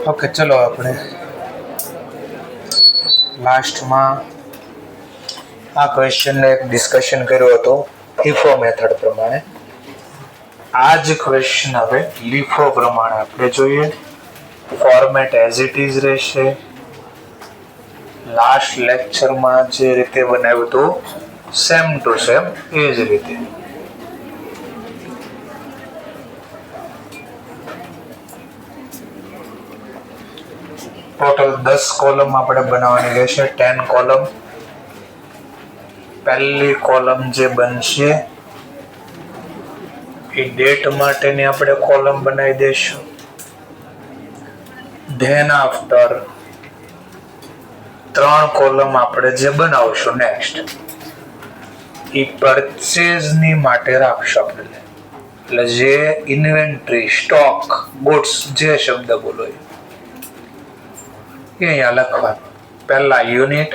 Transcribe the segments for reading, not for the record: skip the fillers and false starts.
Okay, ચલો આપણે લાસ્ટમાં આ ક્વેશ્ચનને એક ડિસ્કશન કર્યું હતું FIFO મેથડ પ્રમાણે. આ જ ક્વેશ્ચન હવે LIFO પ્રમાણે આપણે જોઈએ. ફોર્મેટ એઝ ઇટ ઇઝ રહેશે. લાસ્ટ લેક્ચરમાં જે રીતે બનાવ્યું હતું સેમ ટુ સેમ એ જ રીતે. ટોટલ 10 કોલમ આપણે બનાવવાની રહેશે. 10 કોલમ. પહેલી કોલમ જે બનશે એ ડેટ માટેની આપણે કોલમ બનાવી દઈશું. ધેન આફ્ટર 3 કોલમ આપણે જે બનાવશું નેક્સ્ટ એ પરચેઝ ની માટે રાખશું આપણે. એટલે જે ઇન્વેન્ટરી, સ્ટોક, ગુડ્સ જે શબ્દ બોલો એ અહીંયા લખવાનું. પહેલા યુનિટ,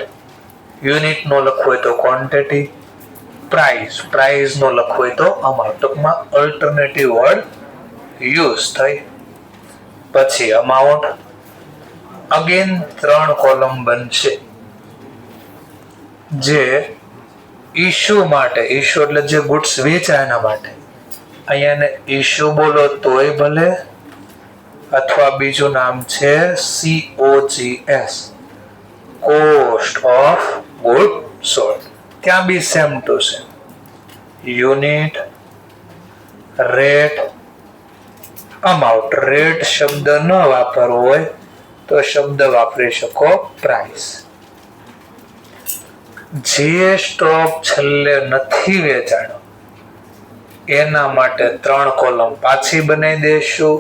યુનિટ નો લખવું હોય તો ક્વોન્ટિટી, પ્રાઇસ નો લખવું હોય તો અમાઉન્ટ. ટૂંકમાં અલ્ટરનેટિવ વર્ડ યુઝ થઈ. પછી અમાઉન્ટ. અગેન 3 કોલમ બનશે જે ઇશ્યુ માટે, ઇશ્યુ એટલે જે ગુડ્સ વેચાય એના માટે. અહીંયા ઇશ્યુ બોલો તોય ભલે, અથવા બીજું નામ છે COGS, cost of good sold. ત્યાં બી same to same. Unit, rate, amount. Rate શબ્દ ન વાપરવો હોય તો શબ્દ વાપરી શકો પ્રાઇસ. જે સ્ટોક છેલ્લે નથી વેચાણો એના માટે 3 કોલમ પાછી બનાવી દેશું.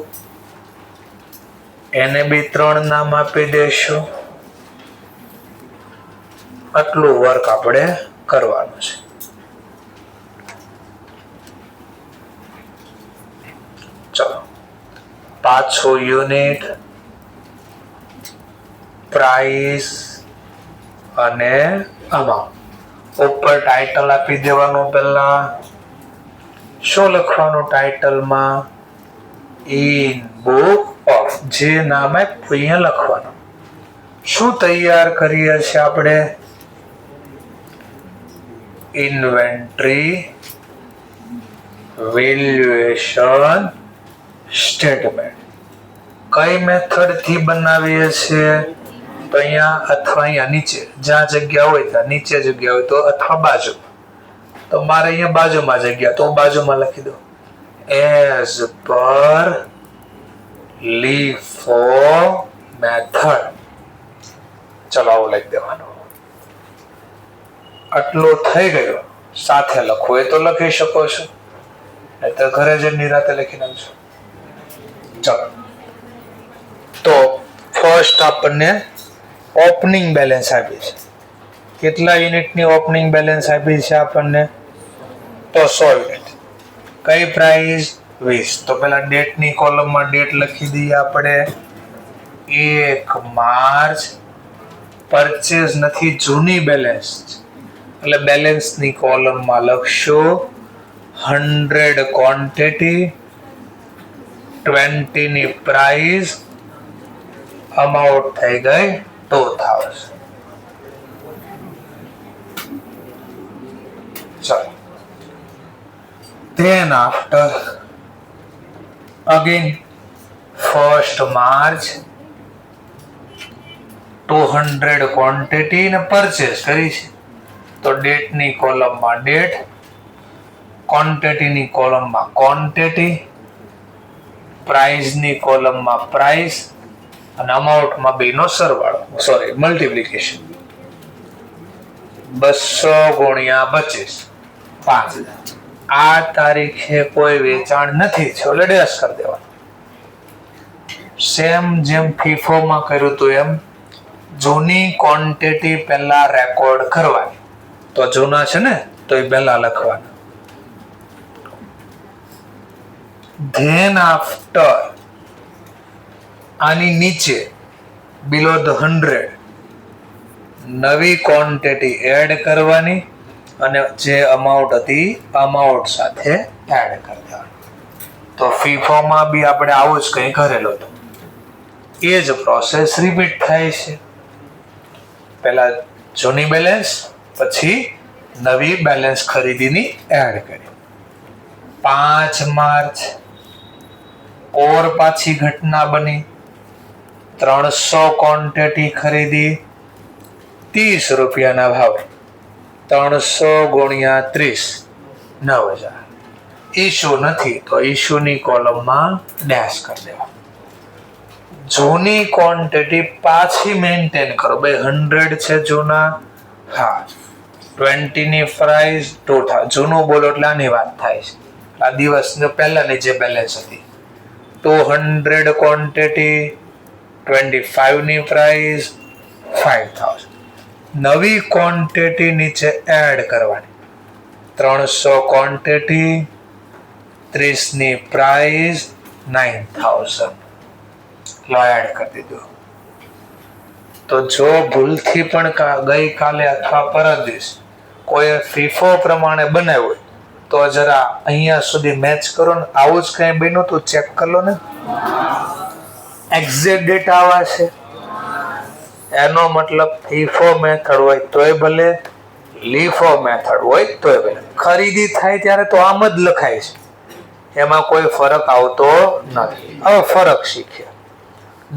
એને બી 3 નામ આપી દેશું. આટલું વર્ક આપણે કરવાનું છે. ચલો, પાછું યુનિટ, પ્રાઇસ અને અમાઉન્ટ. ઉપર ટાઇટલ આપી દેવાનું. પહેલા શું લખવાનું ટાઇટલમાં? In book of. જે નામ આપ્યું અહીંયા લખવાનું. શું તૈયાર કરીએ છીએ આપણે? Inventory valuation statement. કઈ મેથડ થી બનાવીએ છીએ? તો અહીંયા અથવા અહીંયા નીચે જ્યાં જગ્યા હોય ત્યાં નીચે જગ્યા હોય તો અથવા બાજુ. તો મારે અહીંયા બાજુમાં જગ્યા, તો બાજુમાં લખી દો એઝ પર LIFO મેથડ. ચલો આવું લખી દેવાનું. આટલું થઈ ગયું. સાથે લખવું એ તો લખી શકો છો, નહીં તો ઘરે જ નિરાતે લખી નાખજો. ચલો, તો ફર્સ્ટ આપણને ઓપનિંગ બેલેન્સ આપી છે. કેટલા યુનિટની ઓપનિંગ બેલેન્સ આપી છે આપણને? તો 100 યુનિટ. કઈ પ્રાઇસ? 20. તો પેલા ડેટની કોલમમાં ડેટ લખી દઈએ આપણે 1 માર્ચ. પરચેઝ નથી, જૂની બેલેન્સ, એટલે બેલેન્સની કોલમમાં લખશું 100 ક્વોન્ટિટી, 20 ની પ્રાઇસ, અમાઉન્ટ થઈ ગઈ 2000. ચલો, then after again 1st March 200 quantity ને પરચેસ કરી છે. તો ડેટની કોલમમાં ડેટ, ક્વોન્ટિટીની કોલમમાં ક્વોન્ટિટી, પ્રાઇસની કોલમમાં પ્રાઇસ અને અમાઉન્ટમાં બેનો સરવાળો, સોરી મલ્ટીપ્લિકેશન. 200 ગુણ્યા 25, 5000. આ તારીખે કોઈ વેચાણ નથી છે, એટલે ડેશ કરી દેવાનું. સેમ જેમ FIFO માં કર્યું હતું એમ જૂની ક્વોન્ટિટી પહેલા રેકોર્ડ કરવાની. તો જૂના છે ને તો એ પહેલા લખવાના. ધેન આફ્ટર આની નીચે બિલો ધ 100 નવી ક્વોન્ટિટી એડ કરવાની અને જે અમાઉન્ટ હતી અમાઉન્ટ સાથે એડ કરી દેવાની. તો FIFO માં બી આપણે આવું જ કંઈ કરેલું હતું. એ જ પ્રોસેસ રિપીટ થાય છે. પહેલા જૂની બેલેન્સ, પછી નવી બેલેન્સ ખરીદીની એડ કરી. 5 માર્ચ ઓર પાછી ઘટના બની. 300 ક્વોન્ટિટી ખરીદી 30 રૂપિયાના ભાવે. 300 ગુણ્યા 30 9,000. ઇશ્યુ નથી તો ઇશ્યુની કોલમમાં ડેશ કરી દેવા. જૂની ક્વોન્ટિટી પાછી મેન્ટેન કરો. ભાઈ 100 છે જૂના, હા 20 ની પ્રાઇસ 2000. જૂનું બોલો એટલે આની વાત થાય છે. આ દિવસની પહેલાની જે બેલેન્સ હતી 200 ક્વોન્ટિટી 25 ની પ્રાઇસ 5000. નવી ક્વોન્ટિટી નીચે એડ કરવાની. 300 ક્વોન્ટિટી 30 ની પ્રાઇસ 9000. લો એડ કરી દીધું. તો જો ભૂલથી પણ ગઈકાલે અથવા પરમ દિવસ કોઈ ફીફો પ્રમાણે બનાવ્યો હોય તો જરા અહીંયા સુધી મેચ કરો ને. આવું જ કઈ બન્યું તો ચેક કરી લો ને. એક્ઝેક્ટ ડેટા આવા છે એનો મતલબ ફીફો મેથડ હોય તોય ભલે, લીફો મેથડ હોય તોય ભલે. ખરીદી થાય ત્યારે તો આમ જ લખાય છે, એમાં કોઈ ફરક આવતો નથી. હવે ફરક શીખ્યા.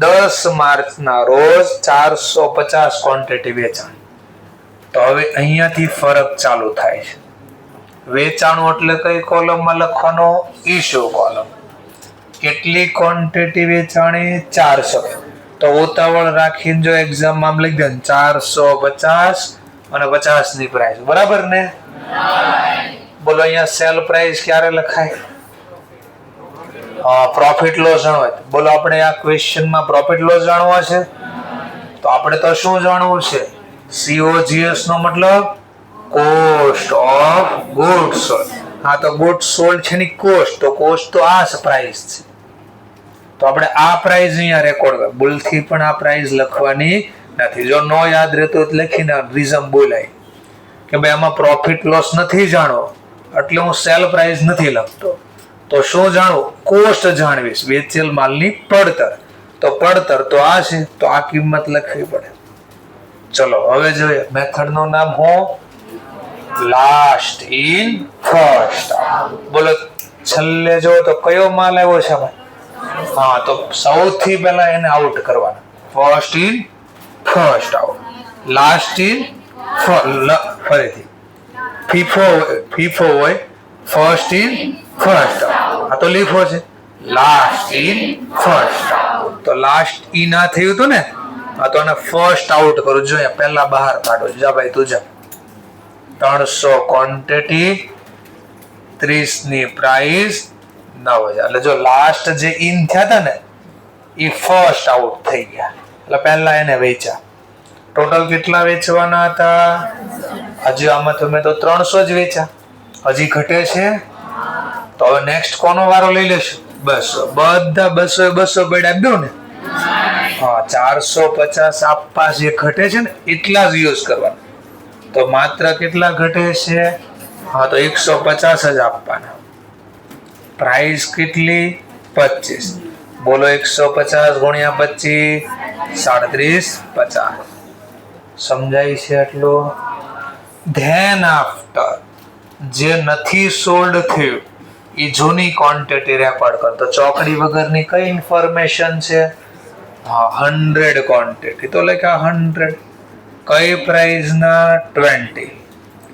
10 માર્ચના રોજ 450 ક્વોન્ટિટી વેચાણ. તો હવે અહીંયાથી ફરક ચાલુ થાય છે. વેચાણું એટલે કઈ કોલમમાં લખવાનો? Issue column. કેટલી ક્વોન્ટિટી વેચાણી? 400. તો ઉતાવળ રાખીને જો એક્ઝામ આમ લખી દે 450 અને 50 ની પ્રાઇસ, બરાબર ને? બોલો અહીંયા સેલ પ્રાઇસ ક્યારે લખાય? પ્રોફિટ લોસ જાણવો. બોલો આપણે આ ક્વેશ્ચનમાં પ્રોફિટ લોસ જાણવો છે તો આપણે તો શું જાણવું છે? COGS નો મતલબ કોસ્ટ ઓફ ગુડ્સ સોલ્ડ. હા તો ગુડ્સ સોલ્ડ છે ની કોસ્ટ, તો કોસ્ટ તો આ પ્રાઇસ છે. તો આપણે આ પ્રાઇસ અહીંયા રેકોર્ડ કર. ભૂલથી પણ આ પ્રાઇસ લખવાની નથી. જો નો યાદ રહેતો લખીને રીઝન બોલાય કે ભાઈ આમાં પ્રોફિટ લોસ નથી જાણવો એટલે હું સેલ પ્રાઇસ નથી લખતો. તો શું જાણવું? કોસ્ટ જાણવીશ. વેચેલ માલની પડતર. તો પડતર તો આ છે, તો આ કિંમત લખવી પડે. ચલો હવે જોઈએ. મેથડ નું નામ હું લાસ્ટ ઇન ફર્સ્ટ. બોલો છેલ્લે જો તો કયો માલ આવ્યો છે? હા તો સૌથી પહેલા એને આઉટ કરવાના. First in first out. Last in ફરીથી ફીફો હોય ફર્સ્ટ ઇન ફર્સ્ટ આઉટ. આ તો લીફો છે. Last in first out. તો લાસ્ટ ઇન આ થયું હતું ને, આ તો આને ફર્સ્ટ આઉટ કરું. જો પહેલા બહાર કાઢો. જા ભાઈ તું જા. 300 ક્વોન્ટિટી 30 ની પ્રાઇસ 9000. એટલે જો લાસ્ટ જે ઇન થયા હતા ને એ ફર્સ્ટ આઉટ થઈ ગયા. એટલે પહેલા એને વેચ્યા. ટોટલ કેટલા વેચવાના હતા? હજી આમાં તમે તો 300 જ વેચ્યા. હજી ઘટે છે તો હવે નેક્સ્ટ કોનો વારો લઈ લેશું? 200. બધા 200 બેડ આપી દો ને. હા 450 આપવા જે ઘટે છે ને એટલા જ યુઝ કરવાના. તો માત્ર કેટલા ઘટે છે? હા તો 150 જ આપવાના. પ્રાઇસ કેટલી? 25. બોલો 150 ગુણ્યા 25 3750. સમજાય છે એટલું? ધેન આફ્ટર જે નથી સોલ્ડ થયું એ જૂની ક્વોન્ટિટી રેકોર્ડ કર. તો ચોકડી વગરની કઈ ઇન્ફોર્મેશન છે? હા 100 ક્વોન્ટિટી. તો લખ્યા 100. કઈ પ્રાઇસ ના? 20.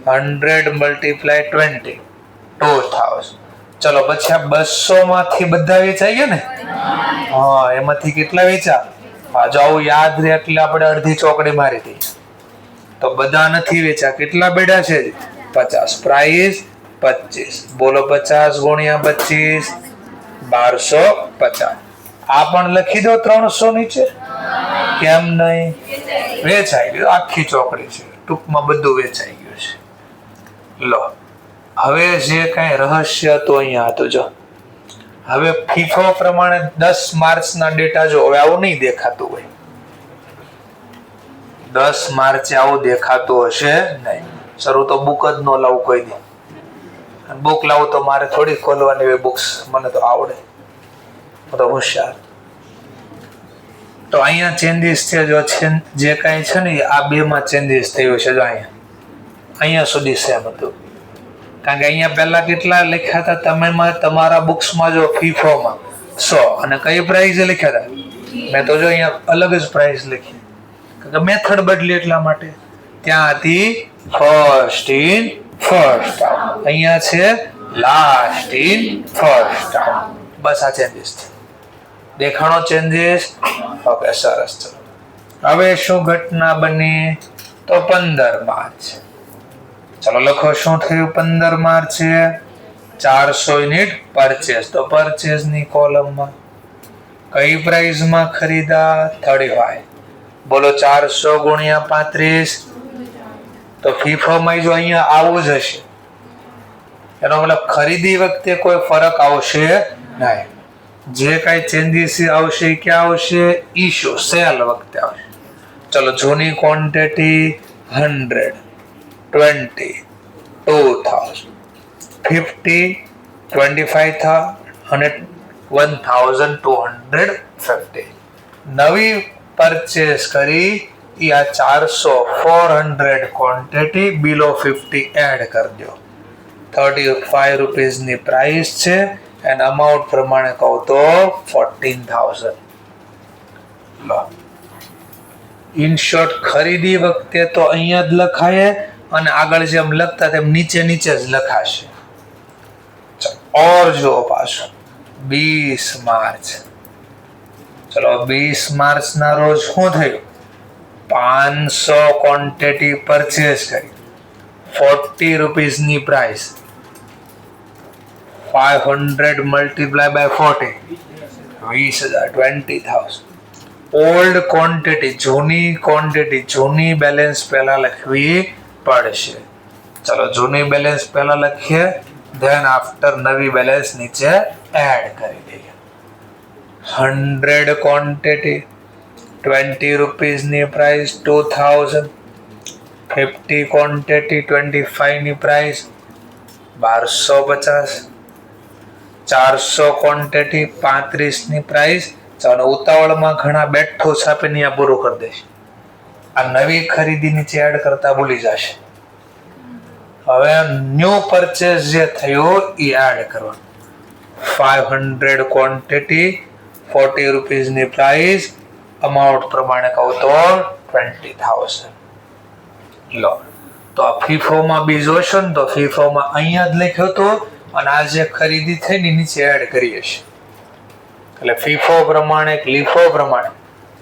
100 મલ્ટીપ્લાય 20 2000. ચલો પછી આ 200 માંથી બધા વેચાઈ ગયા ને? હા એમાંથી કેટલા વેચા? હા જો આવું યાદ રહે એટલે આપણે અડધી ચોકડી મારી હતી. તો બધા નથી વેચા. કેટલા બેડા છે? 50. પ્રાઇસ 25. બોલો 50 ગુણ્યા 25 1250. આ પણ લખી દો 300 નીચે. કેમ નહીં? વેચાઈ ગયું. આખી ચોકડી છે. ટૂંકમાં બધું વેચાઈ ગયું છે. લો હવે જે કઈ રહસ્ય હતું અહીંયા હતું. જો હવે ફીફો પ્રમાણે 10 માર્ચના ડેટા જો. હવે આવું નહીં દેખાતું હોય. 10 માર્ચે આવું દેખાતું હશે નહીં. સર તો બુક જ ન લાવું કોઈ દી. બુક લાવું તો મારે થોડી ખોલવાની હોય બુક્સ. મને તો આવડે, હું તો હોશિયાર. તો અહીંયા ચેન્જીસ છે, જો છે જે કાંઈ છે ને આ બેમાં ચેન્જીસ થયું છે. જો અહીંયા સુધી સેમ હતું, કારણ કે અહીંયા પહેલા કેટલા લખ્યા હતા તમે તમારા બુક્સમાં, જો ફીફોમાં 100 અને કઈ પ્રાઇઝ લખ્યા હતા. મેં તો જો અહીંયા અલગ જ પ્રાઇઝ લખી, કારણ કે મેથડ બદલી એટલા માટે. ત્યાં હતી ફર્સ્ટ ઇન ફર્સ્ટ આઉટ, અહીંયા છે લાસ્ટ ઇન ફર્સ્ટ આઉટ. બસ આ ચેન્જીસ છે. દેખાણો ચેન્જીસ? ઓકે, સરસ. ચલો હવે શું ઘટના બની? તો 15 માર્ચ. ચલો લખો શું થયું 15 માર્ચે? 400 યુનિટ પરચેસ. તો પરચેસ ની કોલમમાં કઈ પ્રાઇસમાં ખરીદા? 35. બોલો 400 ગુણ્યા 35. તો ફીફોમાં જો અહીંયા આવું જ હશે, એનો મતલબ ખરીદી વખતે કોઈ ફરક આવશે નહીં. જે કાંઈ ચેન્જીસ આવશે ક્યાં આવશે? ઇશ્યુ સેલ વખતે આવશે. ચલો જૂની ક્વોન્ટિટી 100, 20, 2000, 50, 25,000 અને 1250. નવી પરચેસ કરી એ આ 400 ક્વોન્ટિટી બિલો 50 એડ કરી દો. 35 રૂપીસની પ્રાઇસ છે અને અમાઉન્ટ પ્રમાણે કહું તો 14,000. લો, ઇન શોર્ટ ખરીદી વખતે તો અહીંયા જ લખાય અને આગળ જેમ લખતા તેમ નીચે જ લખાશે. ઓર જો પાછું 20 માર્ચ. ચલો 20 માર્ચ ના રોજ શું થયું? 500 ક્વોન્ટિટી પરચેસ કરી, 40 રૂપીસની price. 500 multiply by 40, 20,000, 20,000. Old quantity, જૂની બેલેન્સ પહેલા લખવી પડશે. ચલો જૂની બેલેન્સ પહેલા લખીએ, ધેન આફ્ટર નવી બેલેન્સ નીચે એડ કરી દઈએ. 100 ક્વોન્ટિટી, 20 રૂપીસની પ્રાઇસ 2000. 50 ક્વોન્ટિટી 25 ની પ્રાઇસ 1250. 400 ક્વોન્ટિટી 35 ની પ્રાઇસ. ચાલો ઉતાવળમાં ઘણા બેઠો છાપીને આ પૂરું કરી દેશે. આ નવી ખરીદી નીચે એડ કરતા ભૂલી જશે. હવે ન્યુ પરચેસ જે થયો એ એડ કરવાનું. 500 ક્વોન્ટિટી, 40 રૂપીસની પ્રાઇસ, અમાઉન્ટ પ્રમાણે કહું તો 20,000. લો, તો આ ફીફોમાં બી જોશો ને તો ફીફોમાં અહીંયા જ લખ્યો હતો અને આ જે ખરીદી થઈ ને નીચે એડ કરીએ છીએ. એટલે ફીફો પ્રમાણે લીફો પ્રમાણે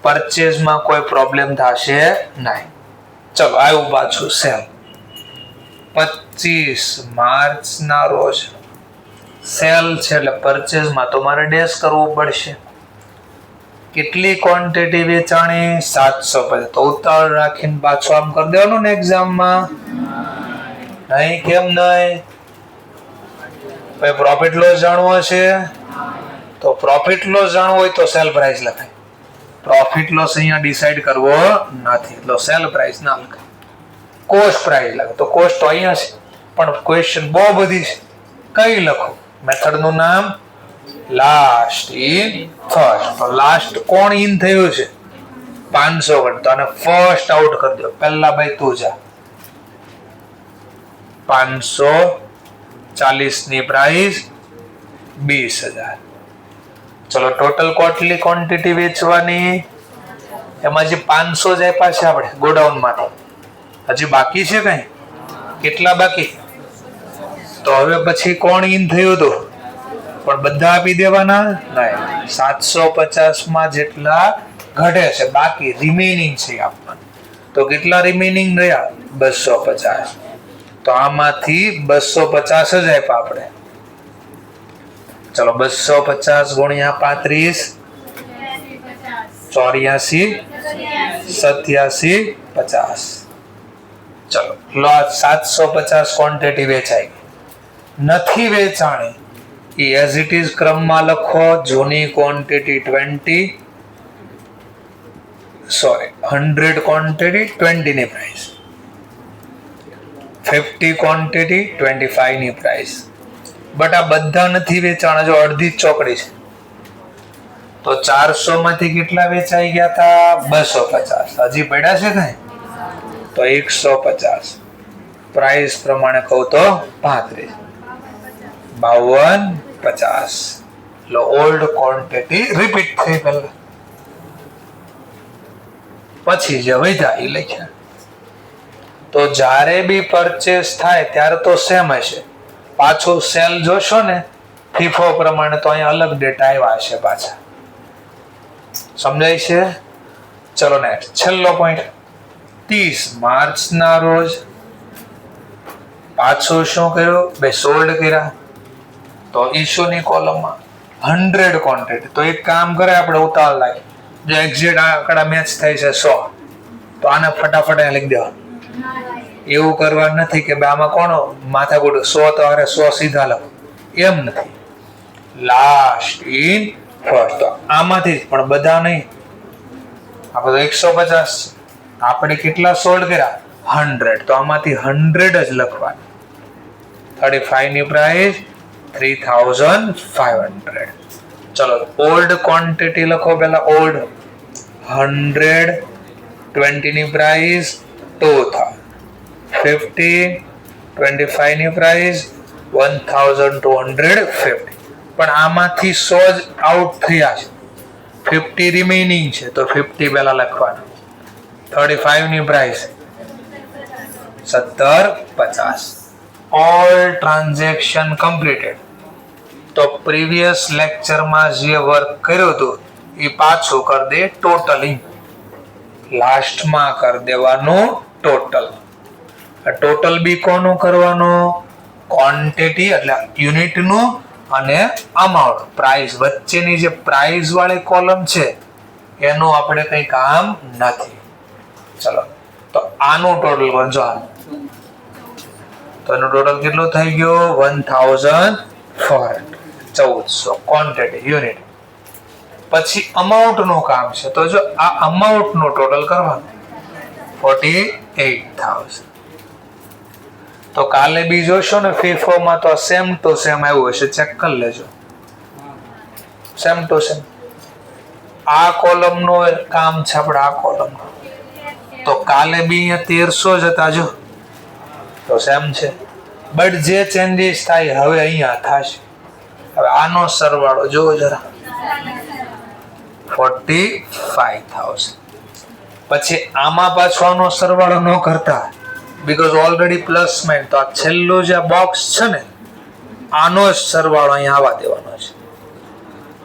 પરચેઝમાં કોઈ પ્રોબ્લેમ થશે નહીં. ચલો આવ્યું પાછું સેલ. 25 માર્ચ ના રોજ સેલ છે એટલે પરચેઝમાં તો મારે ડેશ કરવું પડશે. કેટલી ક્વોન્ટિટી વેચાણી? 750. તો ઉતાવળ રાખીને પાછું આમ કરી દેવાનું ને એક્ઝામમાં. નહીં, કેમ નહીં? પ્રોફિટ લોસ જાણવો હશે તો પ્રોફિટ લોસ જાણવો હોય તો સેલ પ્રાઇસ લખાય. પ્રોફિટ લોસ અહીંયા ડિસાઈડ કરવો નથી, એટલે સેલ પ્રાઇસ ના લખાય. કોસ્ટ પ્રાઇસ લખે તો કોસ્ટ તો અહીંયા છે, પણ ક્વેશ્ચન બહુ બધી છે. કઈ લખો? મેથડ નું નામ લાસ્ટ ઇન ફર્સ્ટ. તો લાસ્ટ કોણ ઇન થયું છે? 500 ગણ, તો આને ફર્સ્ટ આઉટ કરી દો. પહેલા ભાઈ તું જા. 540 ની પ્રાઇસ 20,000. ચલો ટોટલ કેટલી ક્વોન્ટિટી વેચવાની? એમાં જે 500 જ આપ્યા છે આપણે ગોડાઉન માંથી, હજી બાકી છે કઈ? કેટલા બાકી? તો હવે પછી કોણ ઇન થયું હતું? પણ બધા આપી દેવાના નહીં. 750 માં જેટલા ઘટે છે બાકી રિમેનિંગ છે આપવાનું. તો કેટલા રિમેનિંગ રહ્યા? 250. તો આમાંથી 250 જ આપ્યા આપણે. ચલો 250 ગુણ્યા 35, 84, 87, 50. ચલો લો 750 ક્વોન્ટિટી વેચાઈ. નથી વેચાણી એ એઝ ઇટ ઇઝ ક્રમમાં લખો. જૂની ક્વોન્ટિટી 100 ક્વોન્ટિટી 20 ની પ્રાઇસ, 50 ક્વોન્ટિટી 25 ની પ્રાઇસ. બટ આ બધા નથી વેચાણા. જો અડધી જ ચોકડી છે. તો 400 માંથી કેટલા વેચાઈ ગયા હતા? 250. હજી પડ્યા છે કઈ? તો 150. પ્રાઇસ પ્રમાણે કહું તો 35. 52, 50. લો ઓલ્ડ ક્વોન્ટિટી રિપીટ થઈ પહેલા. પછી જે વધ્યા એ લખ્યા. તો જ્યારે બી પરચેસ થાય ત્યારે તો સેમ હશે. પાછું સેલ જોશો ને ફીફો પ્રમાણે તો અહીંયા અલગ ડેટા આવ્યા હશે પાછા. સમજાય છે? ચલો નેક્સ્ટ છેલ્લો પોઈન્ટ. 30 માર્ચના રોજ પાછું શું કર્યું? બે સોલ્ડ કર્યા. તો ઇશ્યુની કોલમમાં 100 ક્વોન્ટિટી. તો એક કામ કરે આપણે ઉતાવળ લાગી, જો એક્ઝેક્ટ આંકડા મેચ થાય છે 100, તો આને ફટાફટ લખી દેવાનું. એવું કરવા નથી કે આમાં કોનો માથાકૂટ 100 તો અરે 100 સીધા લખો, એમ નથી. Last in first. તો આમાંથી પણ બધા નહીં. આપણે 150 આપણે કેટલા સોલ્ડ કર્યા? 100. તો આમાંથી 100 જ લખવાનું. 35 ની પ્રાઇસ 3500. ચલો ઓલ્ડ ક્વોન્ટિટી લખો પહેલા. ઓલ્ડ 100. 20 ની પ્રાઇસ 2000. 50. 25 ની પ્રાઇસ 1250. પણ આમાંથી 100 જ આઉટ થયા છે, 50 રિમેનિંગ છે. તો 50 પહેલા લખવાના. 35 ની પ્રાઇસ 1750. All transaction completed. તો પ્રીવિયસ લેક્ચરમાં જે વર્ક કર્યું હતું એ પાછું કરી દે ટોટલિંગ. લાસ્ટમાં કરી દેવાનું ટોટલ. ટોટલ બી કોનું કરવાનું? ક્વોન્ટિટી એટલે યુનિટનું અને અમાઉન્ટ પ્રાઇસ વચ્ચેની જે પ્રાઇસ વાળી કોલમ છે એનું આપણે કઈ કામ નથી. ચલો તો આનું ટોટલ કરજો. તો એનું ટોટલ કેટલું થઈ ગયું? 1400. Quantity unit. પછી અમાઉન્ટ નું કામ છે. તો જો આ અમાઉન્ટ નું ટોટલ કરવાનું 48,000. તો કાલે બી જોશો ને FIFO માં તો સેમ ટુ સેમ આવ્યું હશે, ચેક કરી લેજો. સેમ ટુ સેમ આ કોલમ નું કામ છે આપણે. આ કોલમ તો કાલે બી અહીંયા 1300 જ હતા જો, તો સેમ છે. બટ જે ચેન્જીસ થાય હવે અહીંયા થશે. હવે આનો સરવાળો જોવો જરા. 45,000. પછી આમાં પાછો આનો સરવાળો ન કરતા, બીકોઝ ઓલરેડી પ્લસ માઇનસ. તો આ છેલ્લું જે બોક્સ છે ને આનો જ સરવાળો અહીંયા આવવા દેવાનો છે.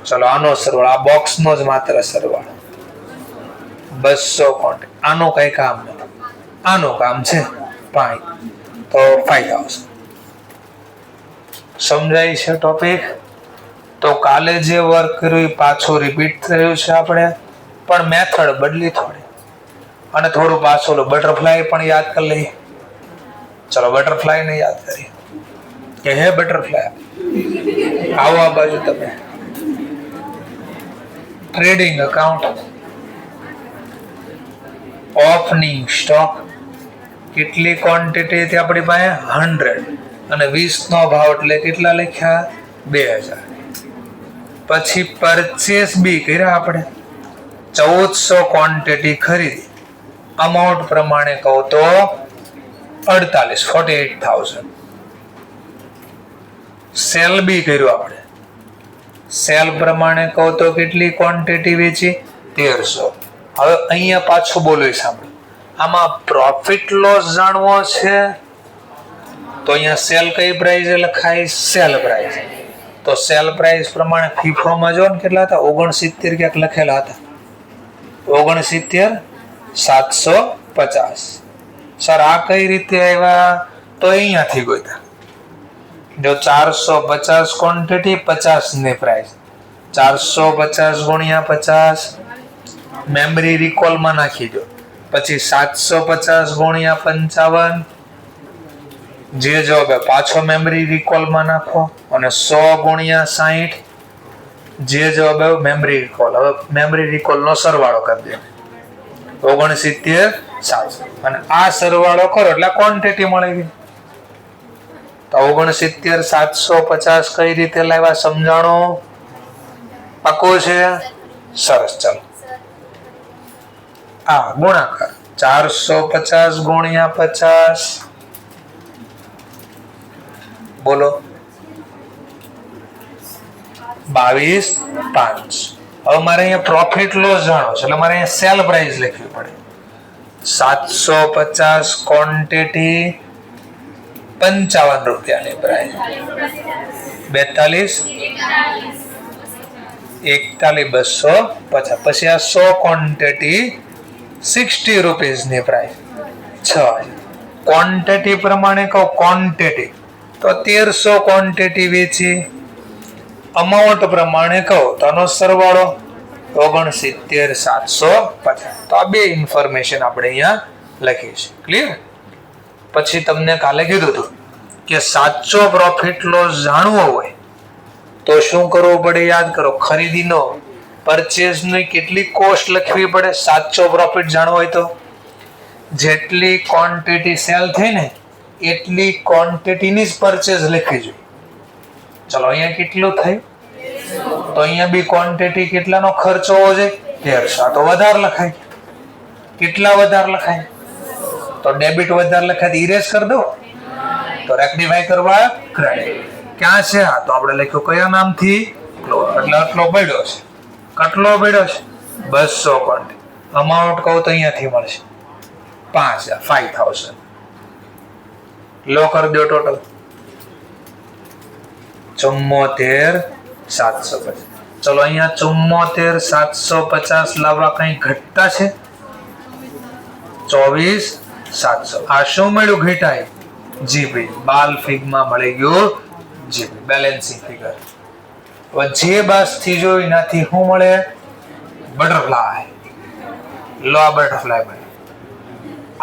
ચલો આનો સરવાળો, આ બોક્સ નો જ માત્ર સરવાળો 200 ક્વોન્ટિટી. આનું કઈ કામ નથી, આનું કામ છે 5. તો 5000. સમજાય છે ટોપિક? તો કાલે જે વર્ક કર્યું એ પાછું રિપીટ થયું છે આપણે, પણ મેથડ બદલી થોડી. અને થોડું પાછું બટરફ્લાય પણ યાદ કરી લઈએ. ચલો બટરફ્લાય ને યાદ કરીએ કે હે બટરફ્લાય આવો આ બાજુ. તમે ટ્રેડિંગ અકાઉન્ટ, ઓપનિંગ સ્ટોક. કેટલી ક્વોન્ટિટી હતી આપણી પાસે? 100. અને 20 નો ભાવ એટલે કેટલા લખ્યા? 2000. પછી પરચેસ બી કર્યા આપણે, 1400 ક્વોન્ટિટી ખરીદી. અમાઉન્ટ પ્રમાણે કહું તો 48,000. સેલ બી કર્યું આપણે. સેલ પ્રમાણે કહું તો કેટલી ક્વોન્ટિટી વેચી? 1300. હવે અહીંયા પાછું બોલો, સાંભળો. આમાં પ્રોફિટ લોસ જાણવો છે તો અહીંયા સેલ કઈ પ્રાઇસ લખાય? Sale price. તો સેલ પ્રાઇસ પ્રમાણે FIFO માં જો ને કેટલા હતા? 69 ક્યાંક લખેલા હતા. 69,750. સર આ કઈ રીતે આવ્યા? તો અહીંયાથી ગોતા. જો 450 ક્વોન્ટિટી 50 ની પ્રાઇસ, 450 ગુણ્યા 50 મેમરી રિકોલ માં નાખી દો. પછી 750 ગુણ્યા 55 જે જવાબ પાછો મેમરી રિકોલ માં નાખો. અને 100 ગુણ્યા 60 જે જવાબ આવ્યો મેમરી રિકોલ. હવે મેમરી રિકોલ નો સરવાળો કરી દે 69,700. અને આ સરવાળો કરો એટલે ક્વોન્ટિટી મળી ગઈ. તો 69,750 કઈ રીતે લાવ્યા સમજાણો? પાકો છે? સરસ, ચાલો ગુણાકાર 450 ગુણ્યા 50, બોલો 22,500. હવે મારે અહીંયા પ્રોફિટ લોસ જાણો છે એટલે મારે અહીંયા સેલ પ્રાઇસ લખવી પડે. 750 ક્વોન્ટિટી 55 રૂપિયાની પ્રાઇસ, 42 41,250. પછી આ 100 ક્વોન્ટિટી 60 રૂપીસની પ્રાઇસ 6,000. ક્વોન્ટિટી પ્રમાણે કહો ક્વોન્ટિટી તો 1300 ક્વોન્ટિટી વેચી. અમાઉન્ટ પ્રમાણે કહો તો આનો સરવાળો 69,750. તો આ બે ઇન્ફોર્મેશન આપણે અહીંયા લખી છે. ક્લિયર? પછી તમને કાલે કીધું હતું કે સાચો પ્રોફિટ લોસ જાણવો હોય તો શું કરવું પડે? યાદ કરો, ખરીદીનો પરચેઝની કેટલી કોસ્ટ લખવી પડે સાચો પ્રોફિટ જાણવો હોય તો? જેટલી ક્વોન્ટિટી સેલ થઈ ને એટલી ક્વોન્ટિટીની જ પરચેઝ લખવી જોઈએ. ચલો અહીંયા કેટલું થયું? તો અહીંયા બી ક્વોન્ટિટી કેટલાનો ખર્ચ હોવો જોઈએ? 1300. તો વધારે લખાય. કેટલા વધારે લખાય? તો ડેબિટ વધારે લખાય તો ઇરેઝ કરી દો. તો રેક્ટિફાઈ કરવા ક્રેડિટ. ક્યાં છે? તો આપણે લખ્યું કયા નામથી? એટલે આટલો પડ્યો છે. કેટલો પડ્યો છે? 200 ક્વોન્ટિટી. અમાઉન્ટ કહું તો અહીંયાથી મળશે 5,000. લો કરી દો ટોટલ 74,750. ચલો અહીંયા 74,750 લાવવા કઈ ઘટતા છે? 24,700. આ શું મળ્યું ઘટાય? જીબી. બાલ ફિગમાં મળી ગયું જીબી, બેલેન્સિંગ ફિગર. હવે જે બાસ થી જોઈ નાથી શું મળે? બટરફ્લાય. લો આ બટરફ્લાય મળે.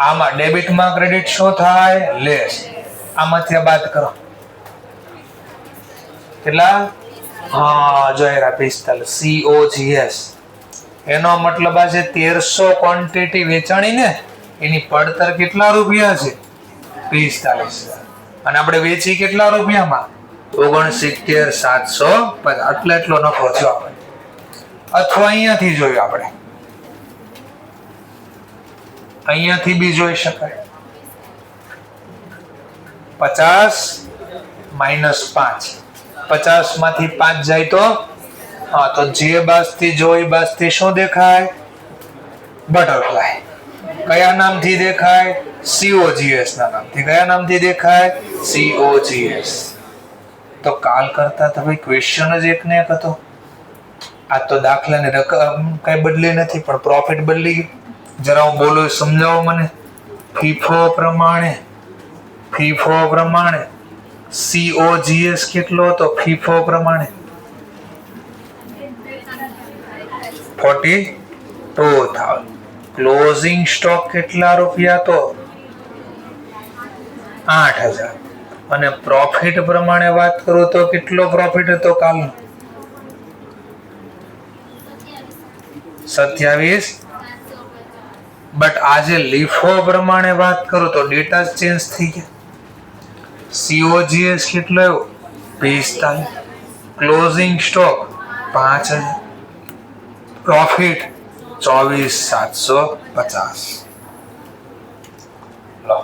આમાં ડેબિટમાં ક્રેડિટ શું થાય? લેસ. આમાંથી બાદ કરો કેટલા? જોયા 45 COGS. એનો મતલબ આ છે 1300 ક્વોન્ટિટી વેચાણી ને એની પડતર કેટલા રૂપિયા છે? 45,000. અને આપણે વેચી કેટલા રૂપિયામાં? 69,750. એટલો નફો થયો આપણે. અથવા અહીંયાથી જોયું આપણે, અહીંયાથી બી જોઈ શકાય. 50 - 5. 50 માંથી 5 જાય તો તો જે બાસ થી જોઈ બાસ થી શું દેખાય? બટરફ્લાય. કયા નામથી દેખાય? COGS ના નામથી. કયા નામથી દેખાય? COGS. તો કાલ કરતા તો ભાઈ ક્વેશ્ચન જ એક ને એક હતો. આ તો દાખલાની રકમ કઈ બદલી નથી પણ પ્રોફિટ બદલી ગયું. જરા હું બોલું સમજાવો મને. ફીફો પ્રમાણે COGS કેટલો હતો? ફીફો પ્રમાણે 42,000. ક્લોઝિંગ સ્ટોક કેટલા રૂપિયા તો? 8,000. અને પ્રોફિટ પ્રમાણે વાત કરું તો કેટલો પ્રોફિટ હતો કાલનો? 27. બટ આજે લીફો પ્રમાણે વાત કરું તો ડેટા ચેન્જ થઈ ગયા. COGS કેટલો આવ્યો? 45. Closing stock 5,000. પ્રોફિટ 24,750. લો,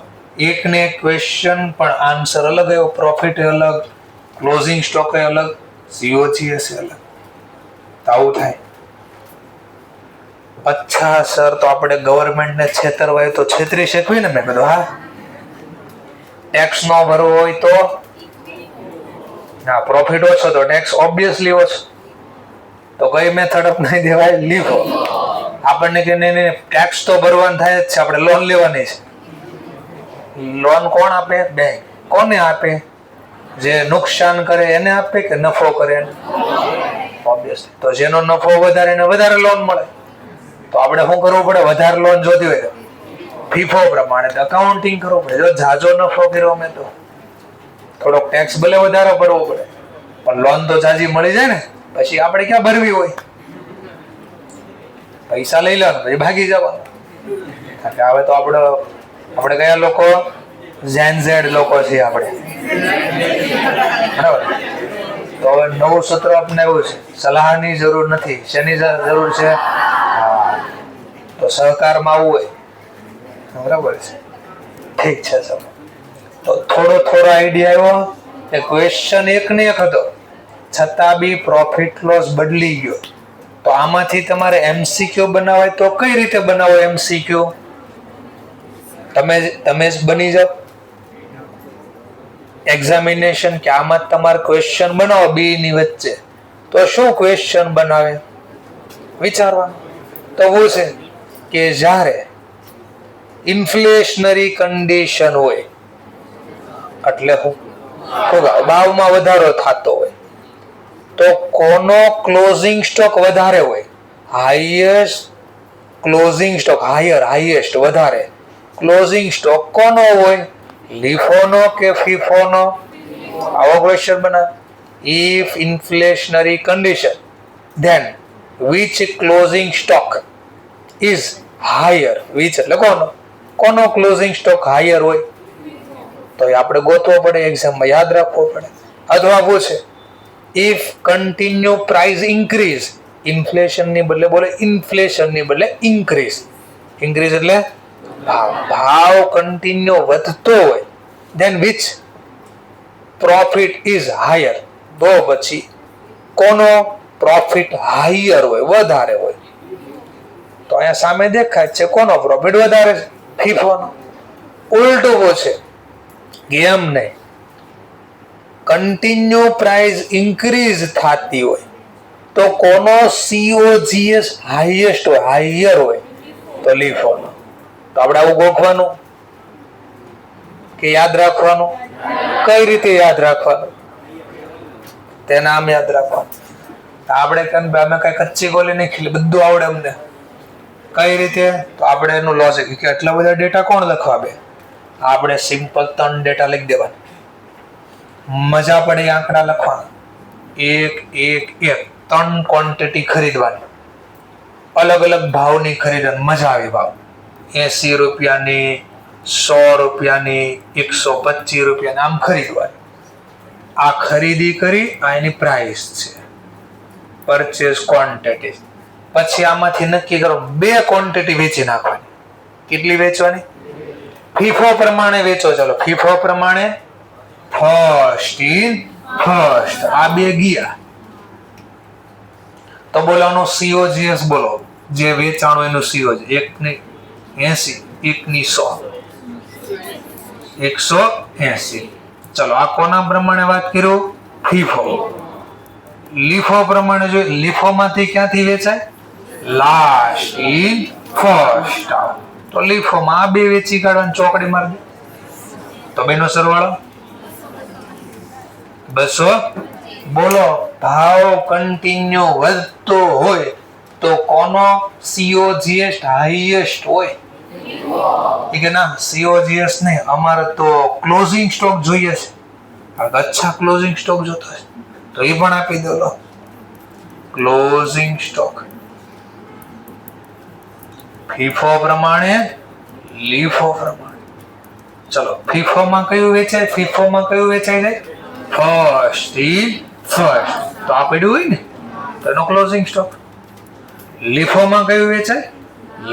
એક ને એક ક્વેશ્ચન પણ આન્સર અલગ આવ્યો. પ્રોફિટ અલગ, ક્લોઝિંગ સ્ટોક અલગ, COGS અલગ. આવું થાય. અચ્છા સર, તો આપણે ગવર્મેન્ટ ને છેતરવાય તો છેતરી શકવી ને? મેં કીધું હા. ટેક્સ નો ભરવો હોય તો ના, પ્રોફિટ ઓછો તો ટેક્સ ઓબ્વિયસલી ઓછો. તો કઈ મેથડ અપનાવી દેવાય? લીફો. આપણને કે નહીં ટેક્સ તો ભરવાનું થાય જ છે, આપણે લોન લેવાની છે. લોન કોણ આપે? બેંક. કોને આપે? જે નુકસાન કરે એને આપે કે નફો કરે એને? ઓબ્વિયસલી. તો જેનો નફો વધારે એને વધારે લોન મળે. તો આપણે શું કરવું પડે? વધારે લોન જોતી હોય તો ફીફો પ્રમાણે અકાઉન્ટિંગ કરવું પડે. જો જાજો નફો કર્યો અમે તો થોડોક ટેક્સ ભલે વધારે ભરવો પડે પણ લોન તો જાજી મળી જાય ને. પછી આપણે ક્યાં ભરવી હોય? પૈસા લઈ લેવાનું પછી ભાગી જવાનું. કારણ કે હવે તો આપણે કયા લોકો? ઝેન ઝેડ લોકો છીએ આપણે. બરાબર. તો હવે નવું સૂત્ર અપનાવ્યું છે, સલાહની જરૂર નથી. શેની જરૂર છે? તો સહકારમાં આવવું હોય, બરાબર છે. ઠીક છે સર, તો થોડો આઈડિયા આવ્યો. એ ક્વેશ્ચન એક ને એક હતો, છતાં બી પ્રોફિટ લોસ બદલી ગયો. તો આમાંથી તમારે એમસીક્યુ બનાવાય તો કઈ રીતે બનાવો એમસીક્યુ? તમે જ બની જાઓ એક્ઝામિનેશન કે આમાં તમારે ક્વેશ્ચન બનાવો બી ની વચ્ચે, તો શું ક્વેશ્ચન બનાવે વિચારવાનું. તો શું છે કે જ્યારે ઇન્ફ્લેશનરી કન્ડિશન હોય એટલે ભાવમાં વધારો થતો હોય, તો કોનો ક્લોઝિંગ સ્ટોક વધારે હોય? હાઈએસ્ટ ક્લોઝિંગ સ્ટોક, હાઈએસ્ટ વધારે ક્લોઝિંગ સ્ટોક કોનો હોય? લીફોનો કે ફીફોનો? આવો ક્વેશ્ચન બનાવે. If inflationary condition then which closing stock is higher? which એટલે કોનો ક્લોઝિંગ સ્ટોક હાયર હોય? તો એ આપણે ગોતવો પડે, એક્ઝામમાં યાદ રાખવો પડે. અથવા પૂછે if continue price increase, inflation ની બદલે બોલે ઇન્ફ્લેશન ની બદલે ઇન્ક્રીઝ. ઇન્ક્રીઝ એટલે ભાવ કન્ટિન્યુ વધતો હોય, then which profit is higher, તો પછી કોનો પ્રોફિટ હાયર હોય, વધારે હોય? તો અહીંયા સામે દેખાય છે કોનો પ્રોફિટ વધારે છે? ફીફોનો. ઉલટું પૂછે એમ નહીં, કન્ટિન્યુ પ્રાઇસ ઇન્ક્રીઝ થતી હોય તો કોનો COGS હાઈએસ્ટ હોય, હાયર હોય? તો લીફોનો. તો આપણે આવું ગોખવાનું કે યાદ રાખવાનું? કઈ રીતે યાદ રાખવાનું? તેના આમ યાદ રાખવાનું. આપણે અમે કઈ કચ્ચી ગોલી નહીં ખીલી, બધું આવડે અમને. કઈ રીતે? તો આપણે એનું લોજિક કે એટલા બધા ડેટા કોણ લખવા બે? આપણે સિમ્પલ 3 ડેટા લખી દેવાના, મજા પડે આંકડા લખવાના. 1 3 ક્વોન્ટિટી ખરીદવાની, અલગ અલગ ભાવની ખરીદવાની, મજા આવી ભાવ. 80 રૂપિયાની, 100 રૂપિયાની, 125 રૂપિયાની, આમ ખરીદવાની. આ ખરીદી કરી, આ એની પ્રાઇસ છે, પરચેસ ક્વોન્ટિટી. પછી આમાંથી નક્કી કરો 2 ક્વોન્ટિટી વેચી નાખવાની. કેટલી વેચવાની? ફીફો પ્રમાણે વેચો. ચલો ફીફો પ્રમાણે ફર્સ્ટ ઇન ફર્સ્ટ, આ 2 ગયા. તો બોલાનો COGS બોલો, જે વેચાણો એનું COGS. 1 ની 80, 1 ની 100, 180. ચલો આ કોના પ્રમાણે વાત કર્યું? ફીફો. લીફો પ્રમાણે જોઈએ, લીફો માંથી ક્યાંથી વેચાય? Last in first. તો લીફો માં આ 2 વેચી કાઢવાની, ચોકડી મારી. તો બેનો સરવાળો 200. બોલો ભાવ કન્ટિન્યુ વધતો હોય તો કોનો COGS હાઈએસ્ટ હોય? કે ના COGS નહીં, અમારે તો ક્લોઝિંગ સ્ટોક જોઈએ છે. અચ્છા ક્લોઝિંગ સ્ટોક જોતો છે તો એ પણ આપી દો. લો ક્લોઝિંગ સ્ટોક ફીફો પ્રમાણે, લીફો પ્રમાણે. ચલો ફીફો માં કયું વેચાય? ફીફો માં કયું વેચાય જાય? First in first. તો આ પડ્યું હોય ને તો એનો ક્લોઝિંગ સ્ટોક. લીફો માં કયું વેચાય?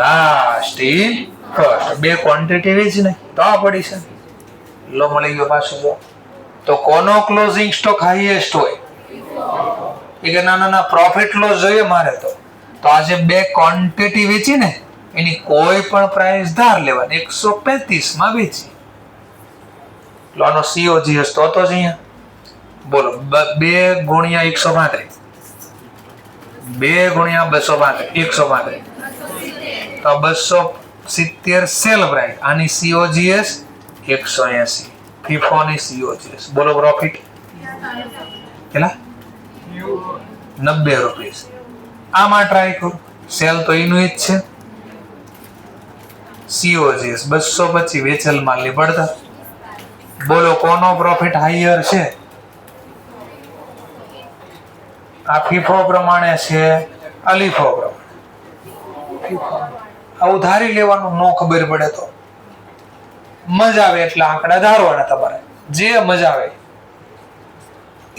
Last in first. 2 ક્વોન્ટિટી વેચી ને તો આ પડી છે. લો મળી ગયો પાછું. જો તો કોનો ક્લોઝિંગ સ્ટોક હાઈએસ્ટ હોય? કે ના પ્રોફિટ લોસ જોઈએ મારે. તો આજે 2 ક્વોન્ટિટી વેચી ને એની કોઈ પણ પ્રાઇસ ધાર લેવાની, 135 માં વેચી. લોનો COGS તો જ અહીંયા બોલો 2 ગુણ્યા 135, 2 ગુણ્યા 235, 135. તો 270 સેલ પ્રાઇસ. આની COGS 180. ફીફોની COGS બોલો પ્રોફિટ કેટલા? 90 રૂપિયા. આમાં ટ્રાય કરો. સેલ તો એનું જ છે. COGS 225 વેચેલ માલની પડતર. બોલો કોનો પ્રોફિટ હાઈયર છે? આ ફીફો પ્રમાણે છે, આ લીફો પ્રમાણે. આવું ધારી લેવાનું, નો ખબર પડે તો. મજા આવે એટલે આંકડા ધારવાના તમારે, જે મજા આવે.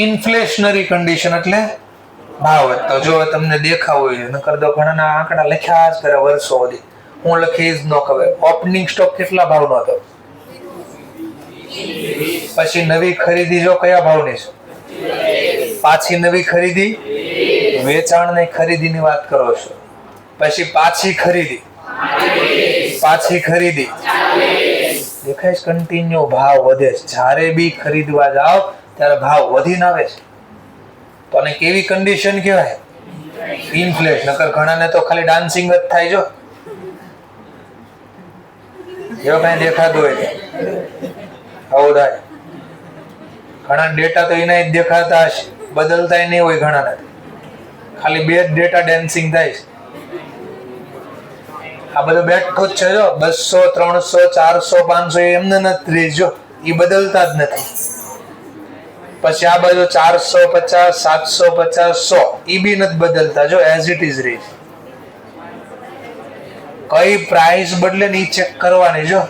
ઇન્ફ્લેશનરી કન્ડિશન એટલે ભાવ વધતો. જો તમને દેખાવ હોય નકર તો ઘણા આંકડા લખ્યા જ કરે વર્ષો સુધી, હું લખી જ ન ખબર. ઓપનિંગ સ્ટોક કેટલા ભાવનો હતો, પછી નવી ખરીદી જો કયા ભાવની છે, પાછી નવી ખરીદી વેચાણ ની ખરીદીની વાત કરો છો, પછી પાછી ખરીદી દેખાય છે કન્ટિન્યુ ભાવ વધે છે. જ્યારે બી ખરીદવા જાઓ ત્યારે ભાવ વધીને આવે છે. તો આને કેવી કન્ડિશન કહેવાય? ઇન્ફ્લેશન. નકર ઘણાને તો ખાલી ડાન્સિંગ જ થાય. જો એવો કઈ દેખાતું હોય આવું થાય. ઘણા ડેટા તો એના જ દેખાતા હશે, બદલતા નહીં હોય ઘણાને, ખાલી બે જ ડેટા ડાન્સિંગ થાય છે. આ બધું બેઠું જ છે. જો 200 300 400 500 એમને નથી રહી, જો એ બદલતા જ નથી. પછી આ બાજુ 450 750 100 એ બી નથી બદલતા, જો એઝ ઇટ ઇઝ રહી. કઈ પ્રાઇસ બદલે ને ચેક કરવાની. જો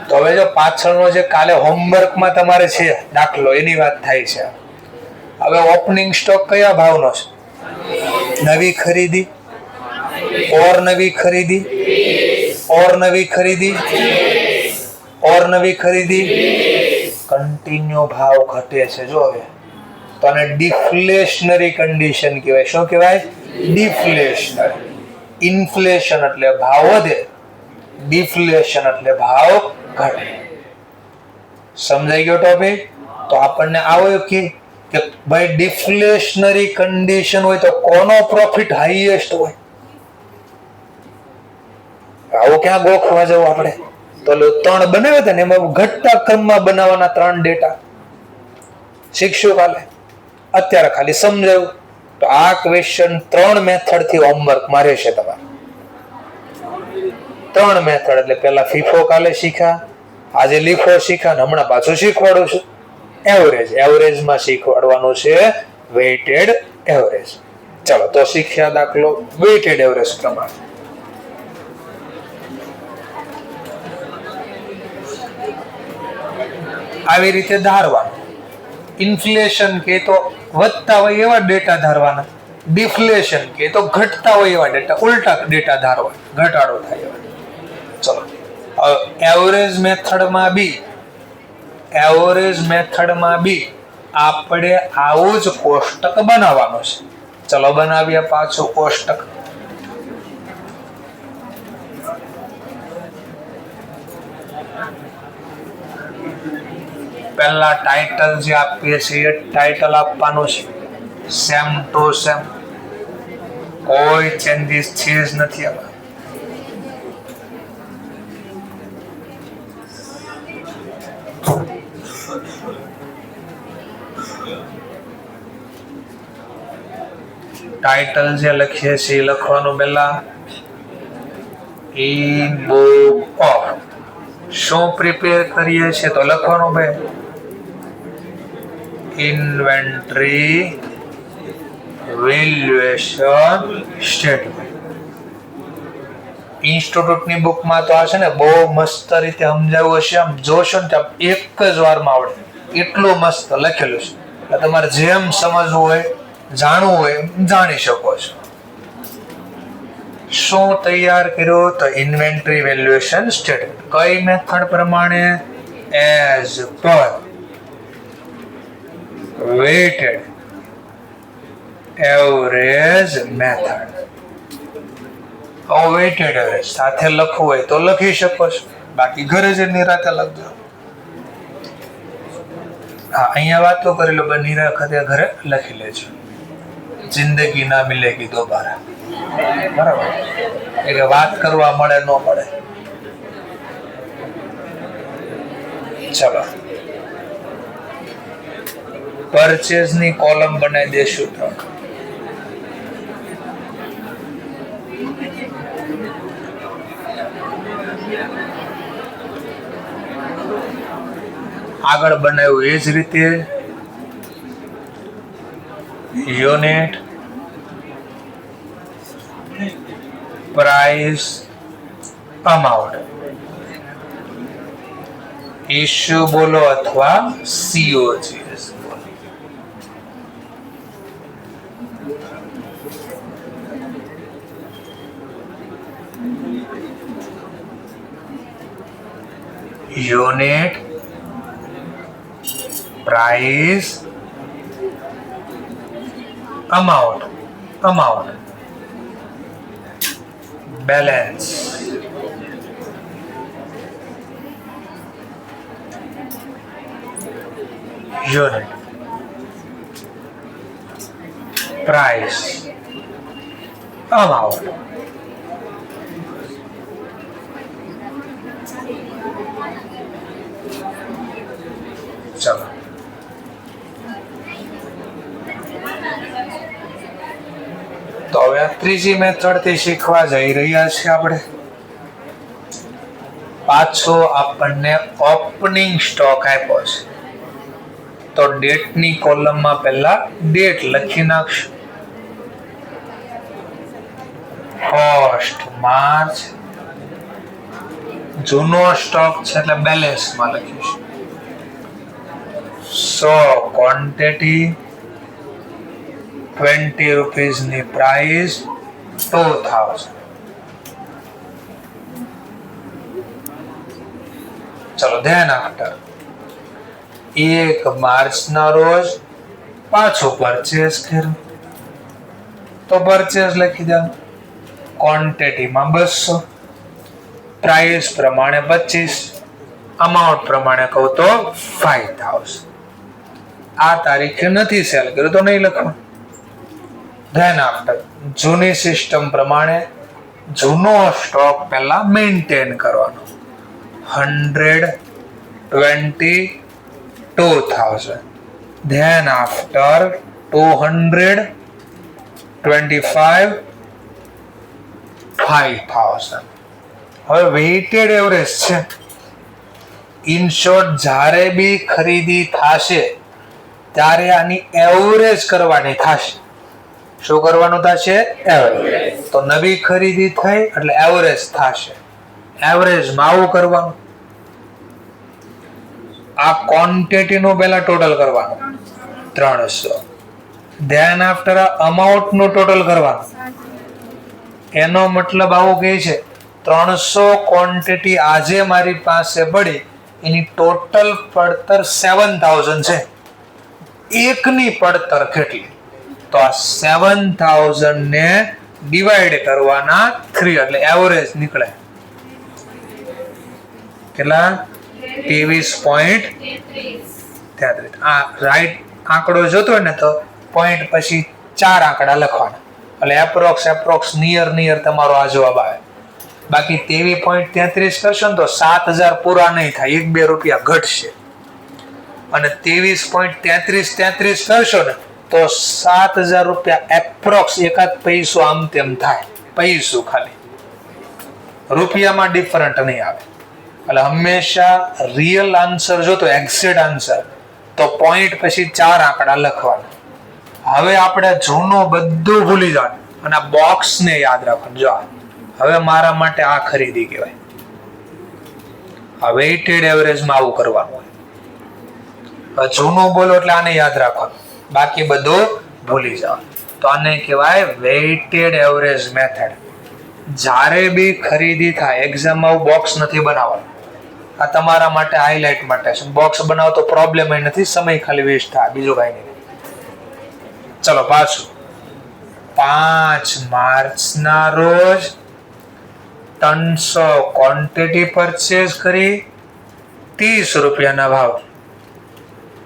તો હવે જો પાછળનો જે કાલે હોમવર્કમાં તમારે છે દાખલો, એની વાત થાય છે. હવે ઓપનિંગ સ્ટોક કયા ભાવનો છે? નવી ખરીદી और नवी खरीदी और नवी खरीदी और नवी खरीदी, कंटिन्यू भाव घटे છે. જો હવે તો આને ડિફ્લેશનરી કન્ડિશન કહેવાય. શું કહેવાય? ડિફ્લેશનરી. ઇન્ફ્લેશન એટલે ભાવ વધે, ડિફ્લેશન એટલે ભાવ ઘટે. સમજાઈ ગયો ટોપિક? તો આપણને આવો કે ભાઈ ડિફ્લેશનરી કન્ડિશન હોય તો કોનો પ્રોફિટ હાઈએસ્ટ હોય? આવું ક્યાં ગોખવા જવું આપણે? તો 3 બનાવ્યા હતા ને, એમાં ઘટતા ક્રમમાં બનાવવાના 3 ડેટા શીખશું કાલે. અત્યારે ખાલી સમજાયું. તો આ ક્વેશ્ચન 3 મેથડ થી હોમવર્ક મારે છે તમારે. 3 મેથડ એટલે પેલા ફીફો કાલે શીખ્યા, આજે લીફો શીખ્યા, ને હમણાં પાછું શીખવાડું છું એવરેજ માં શીખવાડવાનું છે વેઇટેડ એવરેજ. ચલો તો શીખ્યા દાખલો વેઇટેડ એવરેજ પ્રમાણે. આવી રીતે ધારવાનું. ઇન્ફ્લેશન કે તો વધતા હોય એવા ડેટા ધારવાના, ડિફ્લેશન કે તો ઘટતા હોય એવા ડેટા, ઉલટા ડેટા ધારવાના, ઘટાડો થાય એવા. ચલો એવરેજ મેથડમાં બી આપણે આવું જ કોષ્ટક બનાવવાનું છે. ચલો બનાવીએ પાછું કોષ્ટક. પહેલા ટાઇટલ જે આપીએ છીએ ટાઇટલ આપવાનું છે સેમ ટુ સેમ, કોઈ ચેન્જીસ છે જ નથી આમાં. ટાઇટલ જે લખીએ છીએ લખવાનું પહેલા ઈ બુક ઓફ. શું પ્રિપેર કરીએ છીએ તો લખવાનું ભાઈ ઇન્વેન્ટરી વેલ્યુએશન સ્ટેટમેન્ટ. ઇન્સ્ટિટ્યૂટની બુકમાં તો આ છે ને બહુ મસ્ત રીતે સમજાવ્યું હશે. આમ જોશો ને એક જ વારમાં આવડે એટલું મસ્ત લખેલું છે. એટલે તમારે જેમ સમજવું હોય જાણવું હોય જાણી શકો છો. શું તૈયાર કર્યું તો ઇન્વેન્ટરી વેલ્યુએશન સ્ટેટમેન્ટ. કઈ મેથડ પ્રમાણે? As per weighted average method. Weighted average સાથે લખવું હોય તો લખી શકો છો, બાકી ઘરે જ નિરાતે લખજો. હા અહીંયા વાતો કરી લો, નિરાતે ઘરે લખી લેજો. જિંદગી ના મિલેગી દોબારા. બરાબર, એટલે વાત કરવા મળે ન મળે. ચલો પરચેઝ ની કોલમ બનાવી દેશું. તો આગળ બનાવ્યું એ જ રીતે યુનિટ પ્રાઇસ અમાઉન્ટ ઇશ્યુ બોલો અથવા COGS બોલો. unit price amount balance unit price amount ચલો તો હવે આ ત્રીજી મેથડ થી શીખવા જઈ રહ્યા છીએ આપણે. પાછો આપણને ઓપનિંગ સ્ટોક આપ્યો છે તો ડેટ ની કોલમમાં પહેલા ડેટ લખી નાખશું. 1st March. જૂનો સ્ટોક છે એટલે બેલેન્સ માં લખીશું. સો ક્વોન્ટિટી 20 રૂપીસ ની પ્રાઇસ 2000. ચલો ધ્યાન આફ્ટર 1 માર્ચ ના રોજ પાછું પરચેસ કર્યું તો પરચેસ લખી દો. ક્વોન્ટિટીમાં 200, પ્રાઇસ પ્રમાણે 25, અમાઉન્ટ પ્રમાણે કહું તો 5000. આ તારીખે નથી સેલ કર્યું તો નહીં લખવાનું. ધેન આફ્ટર જૂની સિસ્ટમ પ્રમાણે જૂનો સ્ટોક પહેલા મેન્ટેન કરવાનો. 122,000. Than after 225, 5000. હવે વેઇટેડ એવરેજ છે. ઇન શોર્ટ જ્યારે બી ખરીદી થશે ત્યારે આની એવરેજ કરવાની થશે. શું કરવાનું થશે? એવરેજ. તો નવી ખરીદી થઈ એટલે એવરેજ થશે. એવરેજમાં આવું કરવાનું. આ ક્વોન્ટિટી નું પહેલા ટોટલ કરવાનું 300. ધેન આફ્ટર અમાઉન્ટ નું ટોટલ કરવાનું. એનો મતલબ આવો કહે છે 300 ક્વોન્ટિટી આજે મારી પાસે પડી એની ટોટલ પડતર 7000 છે. એકની પડતર કેટલી? તો આ 7000 ને ડિવાઈડ કરવાના 3 એટલે એવરેજ નીકળે કેટલા? 23.33. આ રાઈટ આંકડો જોતો હોય ને તો પોઈન્ટ પછી 4 આંકડા લખવાના એટલે એપ્રોક્સ નિયર તમારો આ જવાબ આવે. બાકી 23.33 કરશો ને તો 7000 પૂરા નહીં થાય, 1-2 રૂપિયા ઘટશે. અને 23.33 કરશો ને તો 7000 રૂપિયા એપ્રોક્સ એકાદ પૈસો આમ તેમ થાય. પૈસો ખાલી રૂપિયામાં ડિફરન્ટ નહીં આવે. એટલે હંમેશા રિયલ આન્સર જોતો એક્ઝેક્ટ આન્સર તો પોઈન્ટ પછી 4 આંકડા લખવાના. હવે આપણે જૂનું બધું ભૂલી જવાનું અને આ બોક્સ ને યાદ રાખવાનું. જો હવે મારા માટે આ ખરીદી કહેવાય. આ વેઇટેડ એવરેજમાં આવું કરવાનું હોય. જૂનું બોલો એટલે આને યાદ રાખવાનું, બાકી બધું ભૂલી જવાનું. તો આને કહેવાય વેઇટેડ એવરેજ મેથડ. જ્યારે બી ખરીદી થાય એક્ઝામમાં બોક્સ નથી બનાવવાનું. આ તમારા માટે હાઇલાઇટ માટે છે. બોક્સ બનાવો તો પ્રોબ્લેમ નથી, સમય ખાલી વેસ્ટ થાય, બીજું કઈ નહીં. ચલો પાછું 5 માર્ચ ના રોજ 300 ક્વોન્ટિટી પરચેસ કરી 30 રૂપિયાના ભાવ.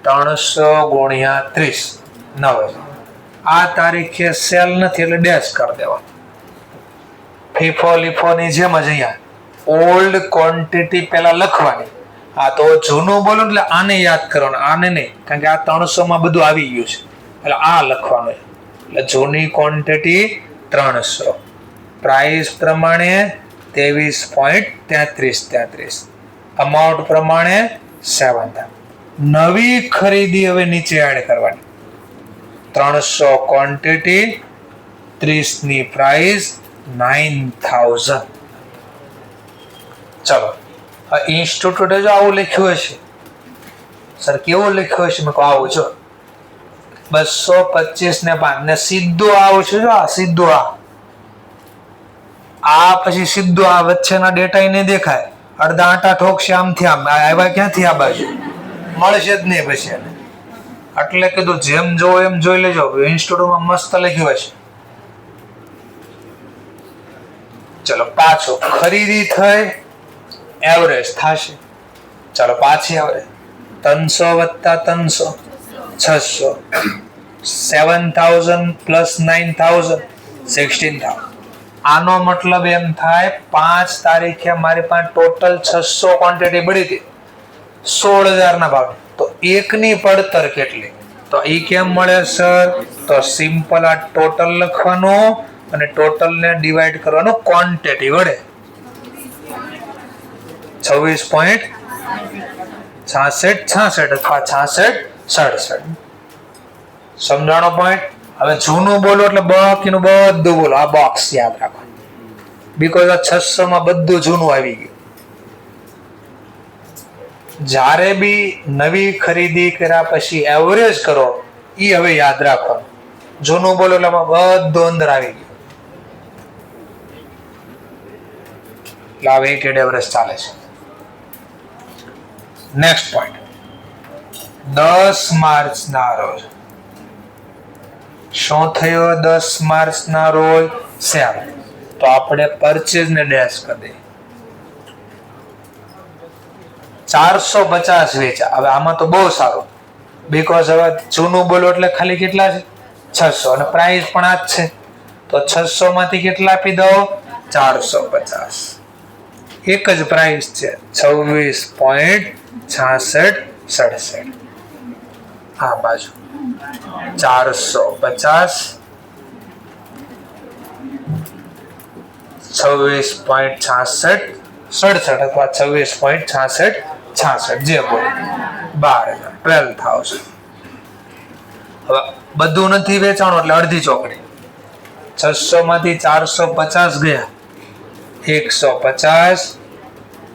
300 ગુણ્યા 30 9. આ તારીખે સેલ નથી એટલે ડેશ કરી દેવાનું. ફીફો લીફોની જેમ જ અહીંયા ઓલ્ડ ક્વોન્ટિટી પહેલા લખવાની. આ તો જૂનું બોલો એટલે આને યાદ કરવાનું, આને નહીં, કારણ કે આ 300 માં બધું આવી ગયું છે એટલે આ લખવાનું. એટલે જૂની ક્વોન્ટિટી 300, પ્રાઇસ પ્રમાણે 23.33, અમાઉન્ટ પ્રમાણે 7. નવી ખરીદી હવે નીચે એડ કરવાની. 300 ક્વોન્ટિટી 30 ની પ્રાઇસ 9000. ચલો ઇન્સ્ટિટ્યૂટે જો આવું લખ્યું હશે, સર કેવું લખ્યું હશે? મેં કહું આવું જો 225 ને 5 ને સીધું આવશે જો આ સીધું આ પછી સીધું આ વચ્ચેના ડેટા નહીં દેખાય અડધા આંટા ઠોકશે આમથી આમ આવ્યા ક્યાંથી આ બાજુ મળશે જ નહીં પછી એને એટલે કીધું જેમ જોવો એમ જોઈ લેજો ઇન્સ્ટિટ્યૂટમાં મસ્ત લખ્યું હશે ચલો પાછો ખરીદી થઈ એવરેજ થશે ચલો પાછી એવરેજ 300 વત્તા 300 600 7000 પ્લસ 9000 16000 આનો મતલબ એમ થાય 5 તારીખે મારી પાસે ટોટલ 600 ક્વોન્ટિટી પડી હતી 16000 ના ભાવ તો એકની પડતર કેટલી તો એ કેમ મળે સર તો સિમ્પલ આ ટોટલ લખવાનું અને ટોટલ ને ડિવાઈડ કરવાનું ક્વોન્ટિટી વડે 26.66 અથવા 66 સમજાણો પોઈન્ટ હવે જૂનું બોલો એટલે બાકીનું બધું બોલો આ બોક્સ યાદ રાખો બીકોઝ આ 600 માં બધું જૂનું આવી ગયું જ્યારે બી નવી ખરીદી કર્યા પછી એવરેજ કરો એ હવે યાદ રાખવાનું જૂનું બોલો એટલે બધું અંદર આવી ગયું એટલે આ વેઇટેડ એવરેજ ચાલે છે નેક્સ્ટ પોઈન્ટ 10 માર્ચ ના રોજ શું થયો 10 માર્ચ ના રોજ સેલ તો આપણે પરચેઝ ને ડેશ કરી દઈએ 450 વેચા હવે આમાં તો બહુ સારું બીકોઝ હવે જૂનું બોલો એટલે ખાલી કેટલા છે 600 અને પ્રાઇસ પણ આ જ છે તો 600 માંથી કેટલા આપી દો 450 એક જ પ્રાઇસ છે 26.66 આ બાજુ 450 26.66 અથવા 26.66 જે બોલે 12,000 હવે બધું નથી વેચાણું એટલે અડધી ચોકડી 600 માંથી 450 ગયા 150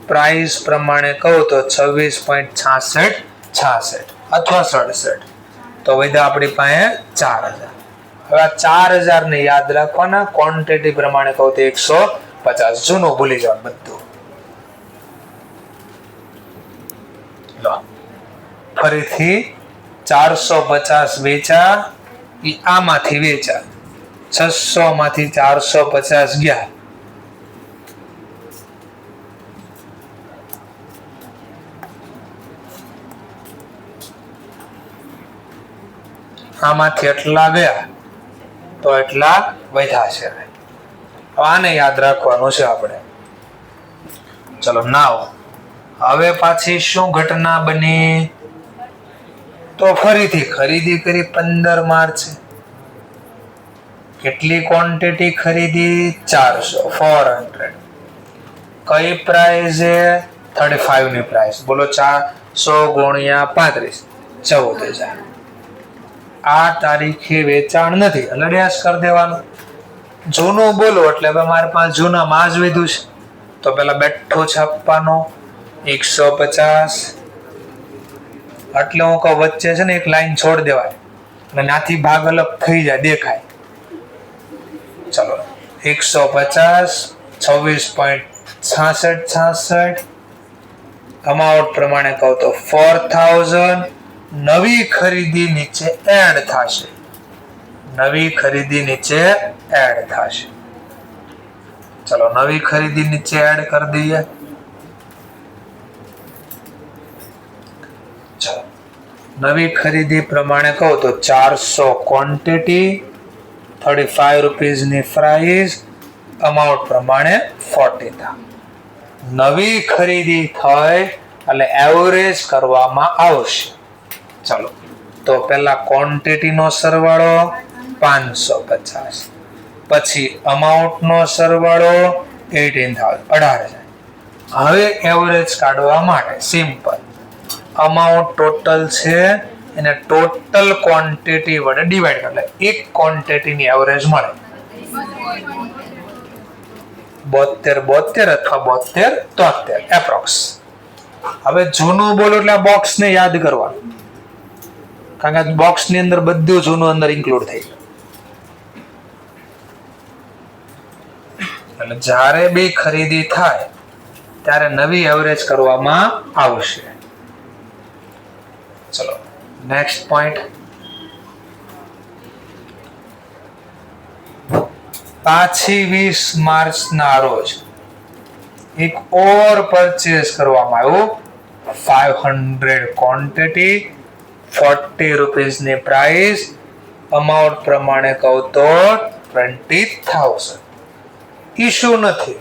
પ્રાઇસ પ્રમાણે કહું તો 26.66 અથવા 67 તો વધ્યા આપણી પાસે 4000 હવે આ 4000 ને યાદ રાખવાના ક્વોન્ટિટી પ્રમાણે કહું તો 150 જૂનું ભૂલી જવાનું બધું લો ફરીથી 450 વેચા એ આમાંથી વેચા 600 માંથી 450 ગયા આમાંથી એટલા ગયા તો એટલા વધ્યા છે આને યાદ રાખવાનું છે આપણે ચલો નાવ હવે પાછી શું ઘટના બની તો ફરીથી ખરીદી કરી 15 માર્ચ કેટલી ક્વોન્ટિટી ખરીદી 400 કઈ પ્રાઇસ છે 35 ની પ્રાઇસ બોલો 400 ગુણ્યા 35 14,000 આ તારીખે વેચાણ નથી એટલે ડેશ કરી દેવાનું જૂનું બોલો એટલે હવે મારી પાસે જૂનામાં જ વધ્યું છે તો પેલા બેઠો છાપવાનો 150 એટલે હું કહું વચ્ચે છે ને એક લાઈન છોડ દેવાય અને નાથી ભાગ અલગ થઈ જાય દેખાય ચલો 150 26.66 અમાઉન્ટ પ્રમાણે કહું તો 4,000 નવી ખરીદી નીચે એડ થશે નવી ખરીદી નીચે એડ થશે ચલો નવી ખરીદી નીચે એડ કરી દઈએ ચલો નવી ખરીદી પ્રમાણે કહું તો 400 ક્વોન્ટિટી 35 રૂપીસ ની પ્રાઇસ અમાઉન્ટ પ્રમાણે 40,000 નવી ખરીદી થઈ એટલે એવરેજ કરવામાં આવશે ચાલો તો પહેલા ક્વોન્ટિટી નો સરવાળો 550 પછી અમાઉન્ટ નો સરવાળો 18,000 હવે એવરેજ કાઢવા માટે સિમ્પલ અમાઉન્ટ ટોટલ છે એને ટોટલ ક્વોન્ટિટી વડે ડિવાઈડ કરે એક ક્વોન્ટિટી ની એવરેજ મળે 72 અથવા 73 એપ્રોક્સ હવે જૂનું બોલો એટલે બોક્સ ને યાદ કરવાનું કારણ કે બોક્સ ની અંદર બધું જૂનું અંદર ઇન્ક્લુડ થઈ ગયું. એટલે જ્યારે બી ખરીદી થાય ત્યારે નવી એવરેજ કરવામાં આવશે. ચલો નેક્સ્ટ પોઈન્ટ. 20 માર્ચના રોજ એક ઓર પરચેસ કરવામાં આવ્યું 500 ક્વોન્ટિટી 40 રૂપીસ ની પ્રાઇસ. અમાઉન્ટ પ્રમાણે કહું તો 20,000. ઇશ્યુ નથી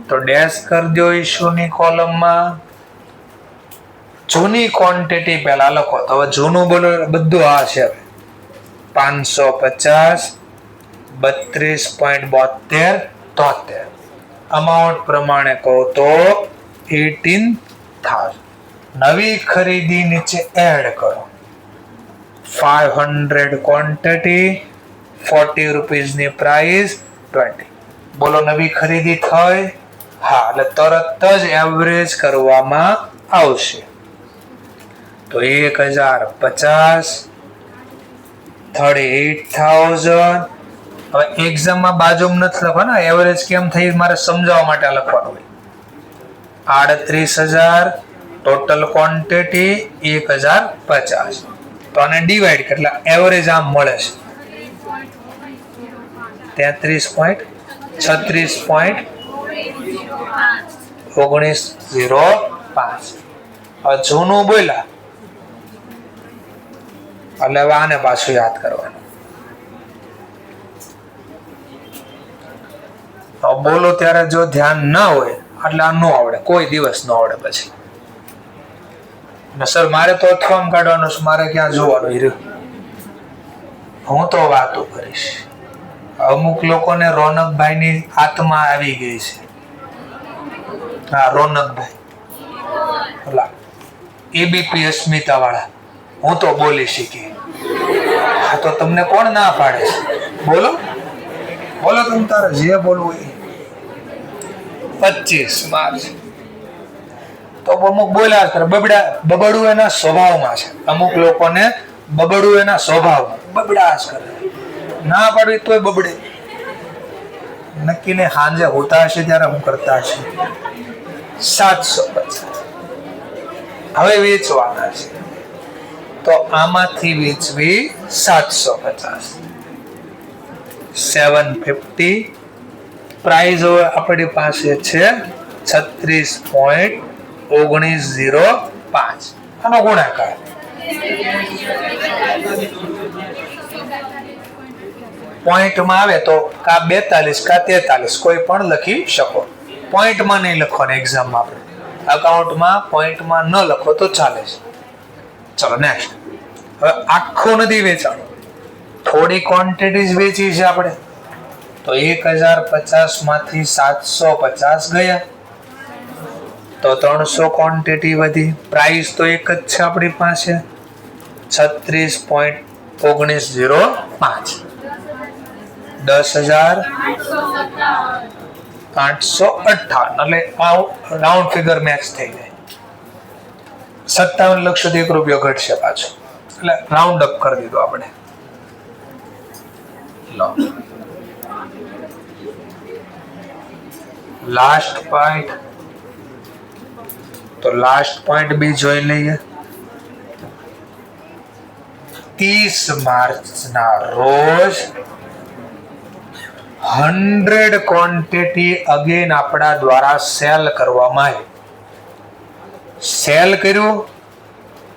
તો ડેશ કરી દો ઇશ્યુ ની કોલમમાં. જૂની ક્વોન્ટિટી પહેલા લખો. તો હવે જૂનું બોલો બધું આ છે. 550 32.72 અમાઉન્ટ પ્રમાણે કહો તો 18,000. નવી ખરીદી નીચે એડ કરો. 500 ક્વોન્ટિટી 40 રૂપીસ ની પ્રાઇસ 20. બોલો નવી ખરીદી થઈ? હા, એટલે તરત જ એવરેજ કરવામાં આવશે. તો 1050 38,000. હવે એક્ઝામમાં બાજુમાં નથી લખવાના, એવરેજ કેમ થઈ મારે સમજાવવા માટે લખવાનું હોય. 38,000 ટોટલ ક્વોન્ટિટી 1050. તો આને ડિવાઈડ એટલે એવરેજ આમ મળે છે 33.1905. હવે જૂનું બોલ્યા એટલે હવે આને પાછું યાદ કરવાનું. બોલો ત્યારે જો ધ્યાન ના હોય એટલે આ ન આવડે, કોઈ દિવસ ન આવડે. પછી સર મારે તો અથવામ કાઢવાનું છે, મારે ક્યાં જોવાનું રહ્યું? હું તો વાતો કરીશ. અમુક લોકોને રોનકભાઈ ની આત્મા આવી ગઈ છે. હા, રોનકભાઈ ઓલા એબીપી અસ્મિતા વાળા. હું તો બોલી શીખી. હા, તો તમને કોણ ના પાડે છે? બોલો બોલો, તમે તારે જે બોલવું એ. 25 માર્ચ તો અમુક બોલ્યા કરે. બબડું એના સ્વભાવમાં છે. અમુક લોકોને બબડું એના સ્વભાવમાં બબડાશ કરે. ના પાડવી તોય બબડે. નક્કી ને હાંજે હોતા હશે ત્યારે હું કરતા હશે. 750 હવે વેચવાના છે. તો આમાંથી વેચવી 750. 750 પ્રાઇસ હવે આપણી પાસે છે 36.1905. આનો ગુણાકાર પોઈન્ટમાં આવે તો કા 42 કા 43 કોઈ પણ લખી શકો. પોઈન્ટમાં નહીં લખવાનું એક્ઝામમાં. આપણે અકાઉન્ટમાં પોઈન્ટમાં ન લખો તો ચાલે છે. ચલો નેક્સ્ટ. હવે આખું નથી વેચાણું, થોડી ક્વોન્ટિટીઝ વેચી છે આપણે. તો 1050 માંથી 750 ગયા તો 300 ક્વોન્ટિટી વધી. પ્રાઇસ તો એક જ છે આપણી પાસે 36.1905. 10,858 એટલે રાઉન્ડ ફિગર મેચ થઈ જાય. 57 લાખ સુધી 1 રૂપિયો ઘટશે પાછો, એટલે રાઉન્ડ અપ કરી દીધો આપણે. લો લાસ્ટ પોઈન્ટ. તો લાસ્ટ પોઈન્ટ બી જોઈ લઈએ. 30 માર્ચના રોજ 100 ક્વોન્ટિટી અગેન આપણા દ્વારા સેલ કરવામાં આવી. સેલ કર્યું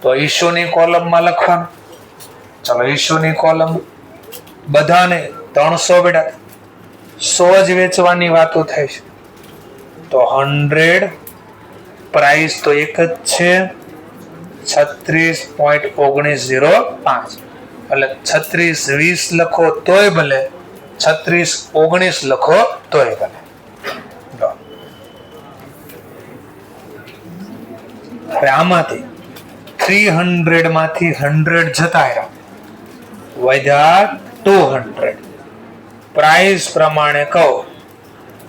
તો ઇશ્યુની કોલમમાં લખવાનું. ચલો ઇશ્યુની કોલમ બધાને 300 બેટા 100 જ વેચવાની વાતો થાય છે. તો 100 પ્રાઇસ તો એક જ છે 36.1905. એટલે 3620 લખો તોય ભલે, 3619 લખો તોય ભલે. હવે આમાંથી 300 માંથી 100 જતા રહ્યા, વધ્યા 200. પ્રાઇસ પ્રમાણે કહો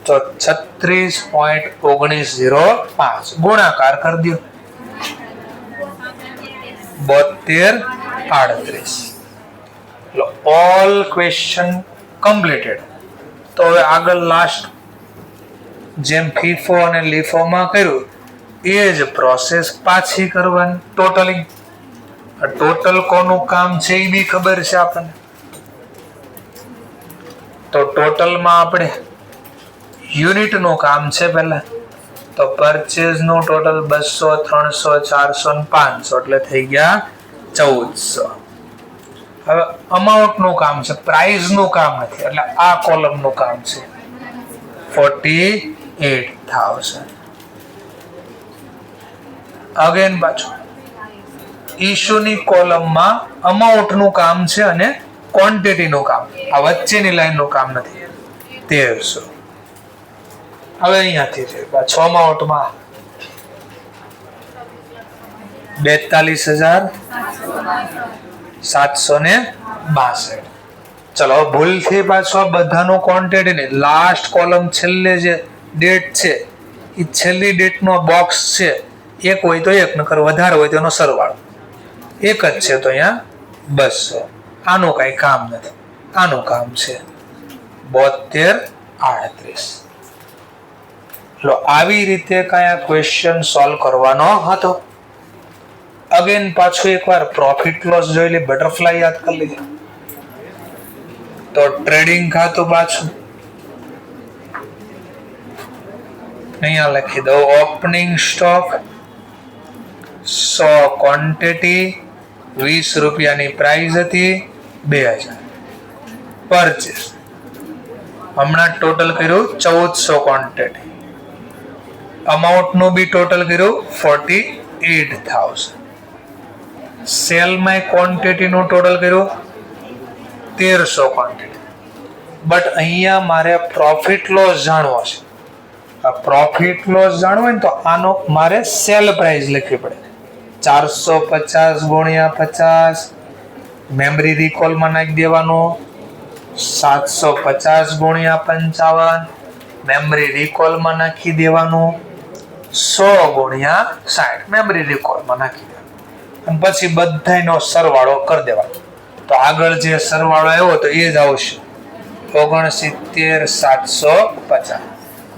તો 36.1905 ગુણાકાર કરી દો 72 38. All question completed. તો હવે આગળ લાસ્ટ જેમ ફીફો અને લીફોમાં કર્યું એ જ પ્રોસેસ પાછી કરવાની. ટોટલિંગ. ટોટલ કોનું કામ છે એ બી ખબર છે આપણને. તો ટોટલમાં આપણે યુનિટ નું કામ છે પહેલા. તો પરચેઝ નું ટોટલ 200, 300, 400 ને 500 એટલે થઈ ગયા 1400. હવે અમાઉન્ટ નું કામ છે, પ્રાઇસ નું કામ નથી, એટલે આ કોલમ નું કામ છે 48,000. અગેન પાછું ઇશ્યુ ની કોલમમાં અમાઉન્ટ નું કામ છે અને ક્વોન્ટિટી નું કામ, આ વચ્ચેની લાઈન નું કામ નથી. 1300. હવે અહીંયાથી છે પાછો અમાઉન્ટમાં 42,762. ચલો ભૂલથી પાછો બધાનો ક્વોન્ટિટી ને લાસ્ટ કોલમ છેલ્લે જે ડેટ છે એ છેલ્લી ડેટ નો બોક્સ છે. એક હોય તો એક, નકર વધારે હોય તો એનો સરવાળો એક જ છે. તો અહીંયા 200. આનું કઈ કામ નથી, આનું કામ છે 72,38. આવી રીતે કયા ક્વેશ્ચન સોલ્વ કરવાનો હતો. અગેન પાછું એકવાર પ્રોફિટ લોસ જોઈ લે, બટરફ્લાય યાદ કરી લીધી. તો ટ્રેડિંગ ખાતું પાછું અહીંયા લખી દો. ઓપનિંગ સ્ટોક 100 ક્વોન્ટિટી, 20 રૂપિયાની પ્રાઇસ હતી, 2000. પરચેસ હમણાં ટોટલ કર્યું 1400 ક્વોન્ટિટી. અમાઉન્ટ નું બી ટોટલ કર્યું 48,000. સેલમાં ક્વોન્ટિટી નું ટોટલ કર્યું 1300 ક્વોન્ટિટી. બટ અહીંયા મારે પ્રોફિટ લોસ જાણવો છે. આ પ્રોફિટ લોસ જાણવો હોય ને તો આનો મારે સેલ પ્રાઇસ લખવી પડે. 450 ગુણ્યા 50 મેમરી રિકોલમાં નાખી દેવાનું. 750 ગુણ્યા 55 મેમરી રિકોલમાં નાખી દેવાનું. 100 ગુણ્યા 60 મેમરી રિકોલમાં નાખી દેવાનું. અને પછી બધાનો સરવાળો કરી દેવાનો. તો આગળ જે સરવાળો આવ્યો તો એ જ આવશે 69,750.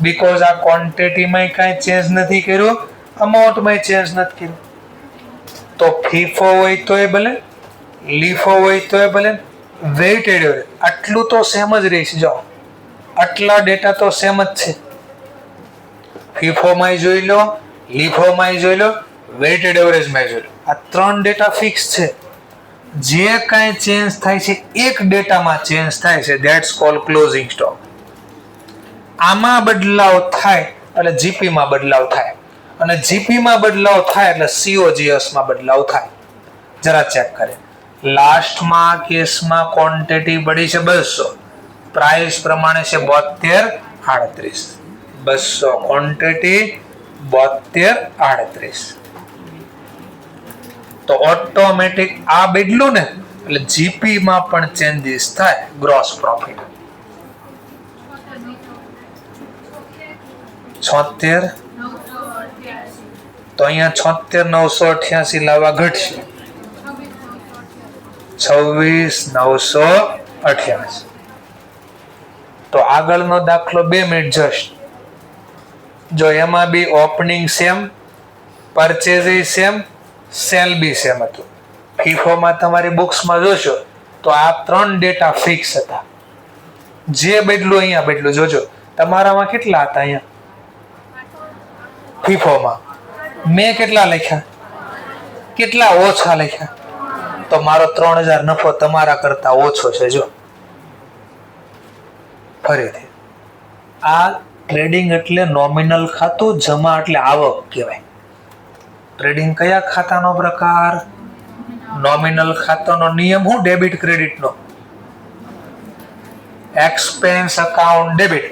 બીકોઝ આ ક્વોન્ટિટીમાં કાંઈ ચેન્જ નથી કર્યું, અમાઉન્ટમાં ચેન્જ નથી કર્યું. તો ફીફો હોય તોય ભલે, લીફો હોય તોય ભલે, વેઇટેડ હોય આટલું તો સેમ જ રહેશે. જો આટલા ડેટા તો સેમ જ છે. ફીફોમાં જોઈ લો, લીફોમાં જોઈ લો, વેઇટેડ એવરેજમાં જોઈ લો. આ ત્રણ ડેટા ફિક્સ છે. જે કાંઈ ચેન્જ થાય છે એક ડેટામાં ચેન્જ થાય છે, ધેટ્સ કોલ્ડ ક્લોઝિંગ સ્ટોક. આમાં બદલાવ થાય એટલે જીપીમાં બદલાવ થાય, અને જીપીમાં બદલાવ થાય એટલે સીઓજીએસમાં બદલાવ થાય. જરા ચેક કરે. લાસ્ટમાં કેસમાં ક્વોન્ટિટી પડી છે 200, પ્રાઇસ પ્રમાણે છે 72,38. 200 ક્વોન્ટિટી 72,38. તો ઓટોમેટિક આ બદલું ને એટલે જીપી માં પણ ચેન્જીસ થાય. ગ્રોસ પ્રોફિટ 76, તો અહીંયા 76,988 લાવવા ઘટશે 26,988. તો આગળનો દાખલો 2 મિનિટ જસ્ટ. જો એમાં બી opening same, purchase same, sale બી સેમ હતું. ફીફોમાં તમારી બુક્સમાં જોશો તો આ ત્રણ ડેટા ફિક્સ હતા. જે બદલું અહીંયા બદલું. જોજો તમારામાં કેટલા હતા અહીંયા ફીફોમાં? મેં કેટલા લખ્યા? કેટલા ઓછા લખ્યા? તો મારો 3000 નફો તમારા કરતા ઓછો છે. જો ફરીથી, આ ટ્રેડિંગ એટલે નોમિનલ ખાતું, જમા એટલે આવક કહેવાય. ટ્રેડિંગ કયા ખાતાનો પ્રકાર? નોમિનલ ખાતાનો નિયમ હું? ડેબિટ ક્રેડિટનો. Expense account debit,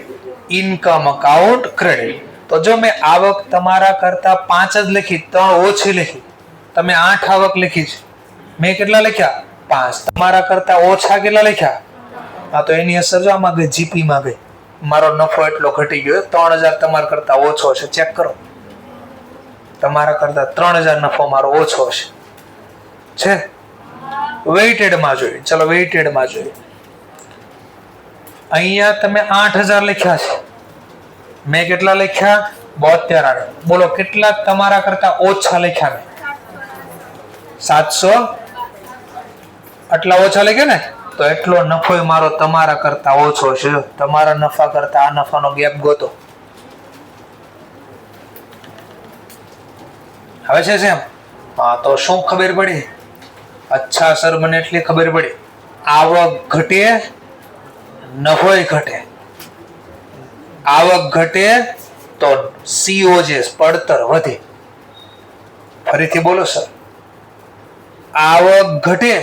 income account credit. તો જો મેં આવક તમારા કરતા 5 જ લખી, 3 ઓછી લખી, તમે 8 આવક લખી છે, મેં કેટલા લખ્યા? 5. તમારા કરતા ઓછા કેટલા લખ્યા? હા, તો એની અસર જો આમાં ગઈ, જીપી માં ગઈ. મારો નફો એટલો ઘટી ગયો. 3000 તમારા કરતા ઓછો છે. ચેક કરો, તમારા કરતા 3000 નફો મારો ઓછો છે. વેઇટેડમાં જોઈએ. ચલો વેઇટેડમાં જોઈએ. અહીંયા તમે 8000 લખ્યા છે, મેં કેટલા લખ્યા? 72 આને. બોલો કેટલા તમારા કરતા ઓછા લખ્યા મેં? 700. આટલા ઓછા લખ્યા ને, તો એટલો નફો મારો તમારા કરતા ઓછો છે. તમારા નફા કરતા આ નફાનો ગેપ ગોતો. હવે છે સેમ? હા, તો શું ખબર પડી? અચ્છા સર, મને એટલી ખબર પડી, આવક ઘટે નફોય ઘટે. આવક ઘટે તો COGS પડતર વધે. ફરીથી બોલો સર. આવક ઘટે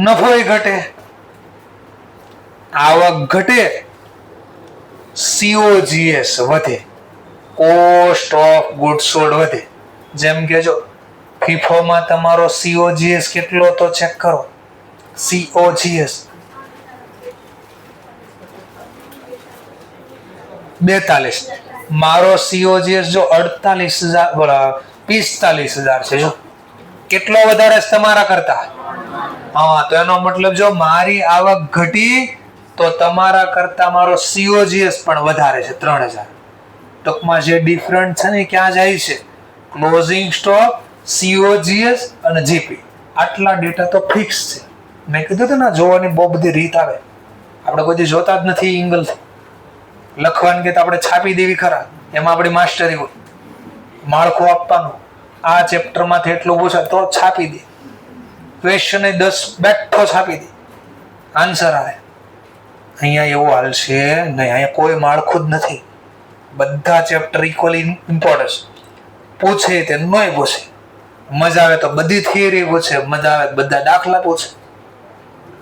નફોય ઘટે. આવક ઘટે COGS વધે, કોસ્ટ ઓફ ગુડ્સ સોલ્ડ વધે. જેમ કે જો FIFO માં તમારો COGS કેટલો તો ચેક કરો. COGS 42. મારો COGS જો 45,000 છે. જો કેટલો વધારે છે તમારા કરતા? હા, તો એનો મતલબ જો મારી આવક ઘટી તો તમારા કરતા મારો COGS પણ વધારે છે 3000. ટૂંકમાં જે ડિફરન્ટ છે ને ક્યાં જાય છે? ક્લોઝિંગ સ્ટોક, COGS અને GP. આટલા ડેટા તો ફિક્સ છે. મેં કીધું હતું ને, જોવાની બહુ બધી રીત આવે. આપણે કોઈ જોતા જ નથી એંગલથી. લખવાનું કે આપણે છાપી દેવી ખરા, એમાં આપણી માસ્ટરી હોય. માળખું આપવાનું, આ ચેપ્ટરમાંથી એટલું પૂછે તો છાપી દે. ક્વેશ્ચન 10 બેઠો છાપી દે, આન્સર આવે. અહીંયા એવું હાલ છે નહીં. અહીંયા કોઈ માળખું જ નથી. બધા ચેપ્ટર ઇક્વલી ઇમ્પોર્ટન્ટ. પૂછે તે નહીં પૂછે. મજા આવે તો બધી થિયરી પૂછે, મજા આવે બધા દાખલા પૂછે.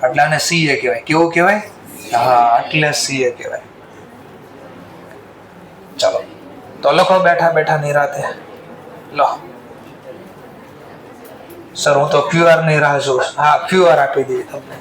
એટલે આને CA કહેવાય. કેવું કહેવાય? હા, એટલે CA કહેવાય. ચલો તો લખો બેઠા બેઠા નિરાતે. લો સર, હું તો QR ની રાહ જોઉં. હા, QR આપી દઈએ તમને.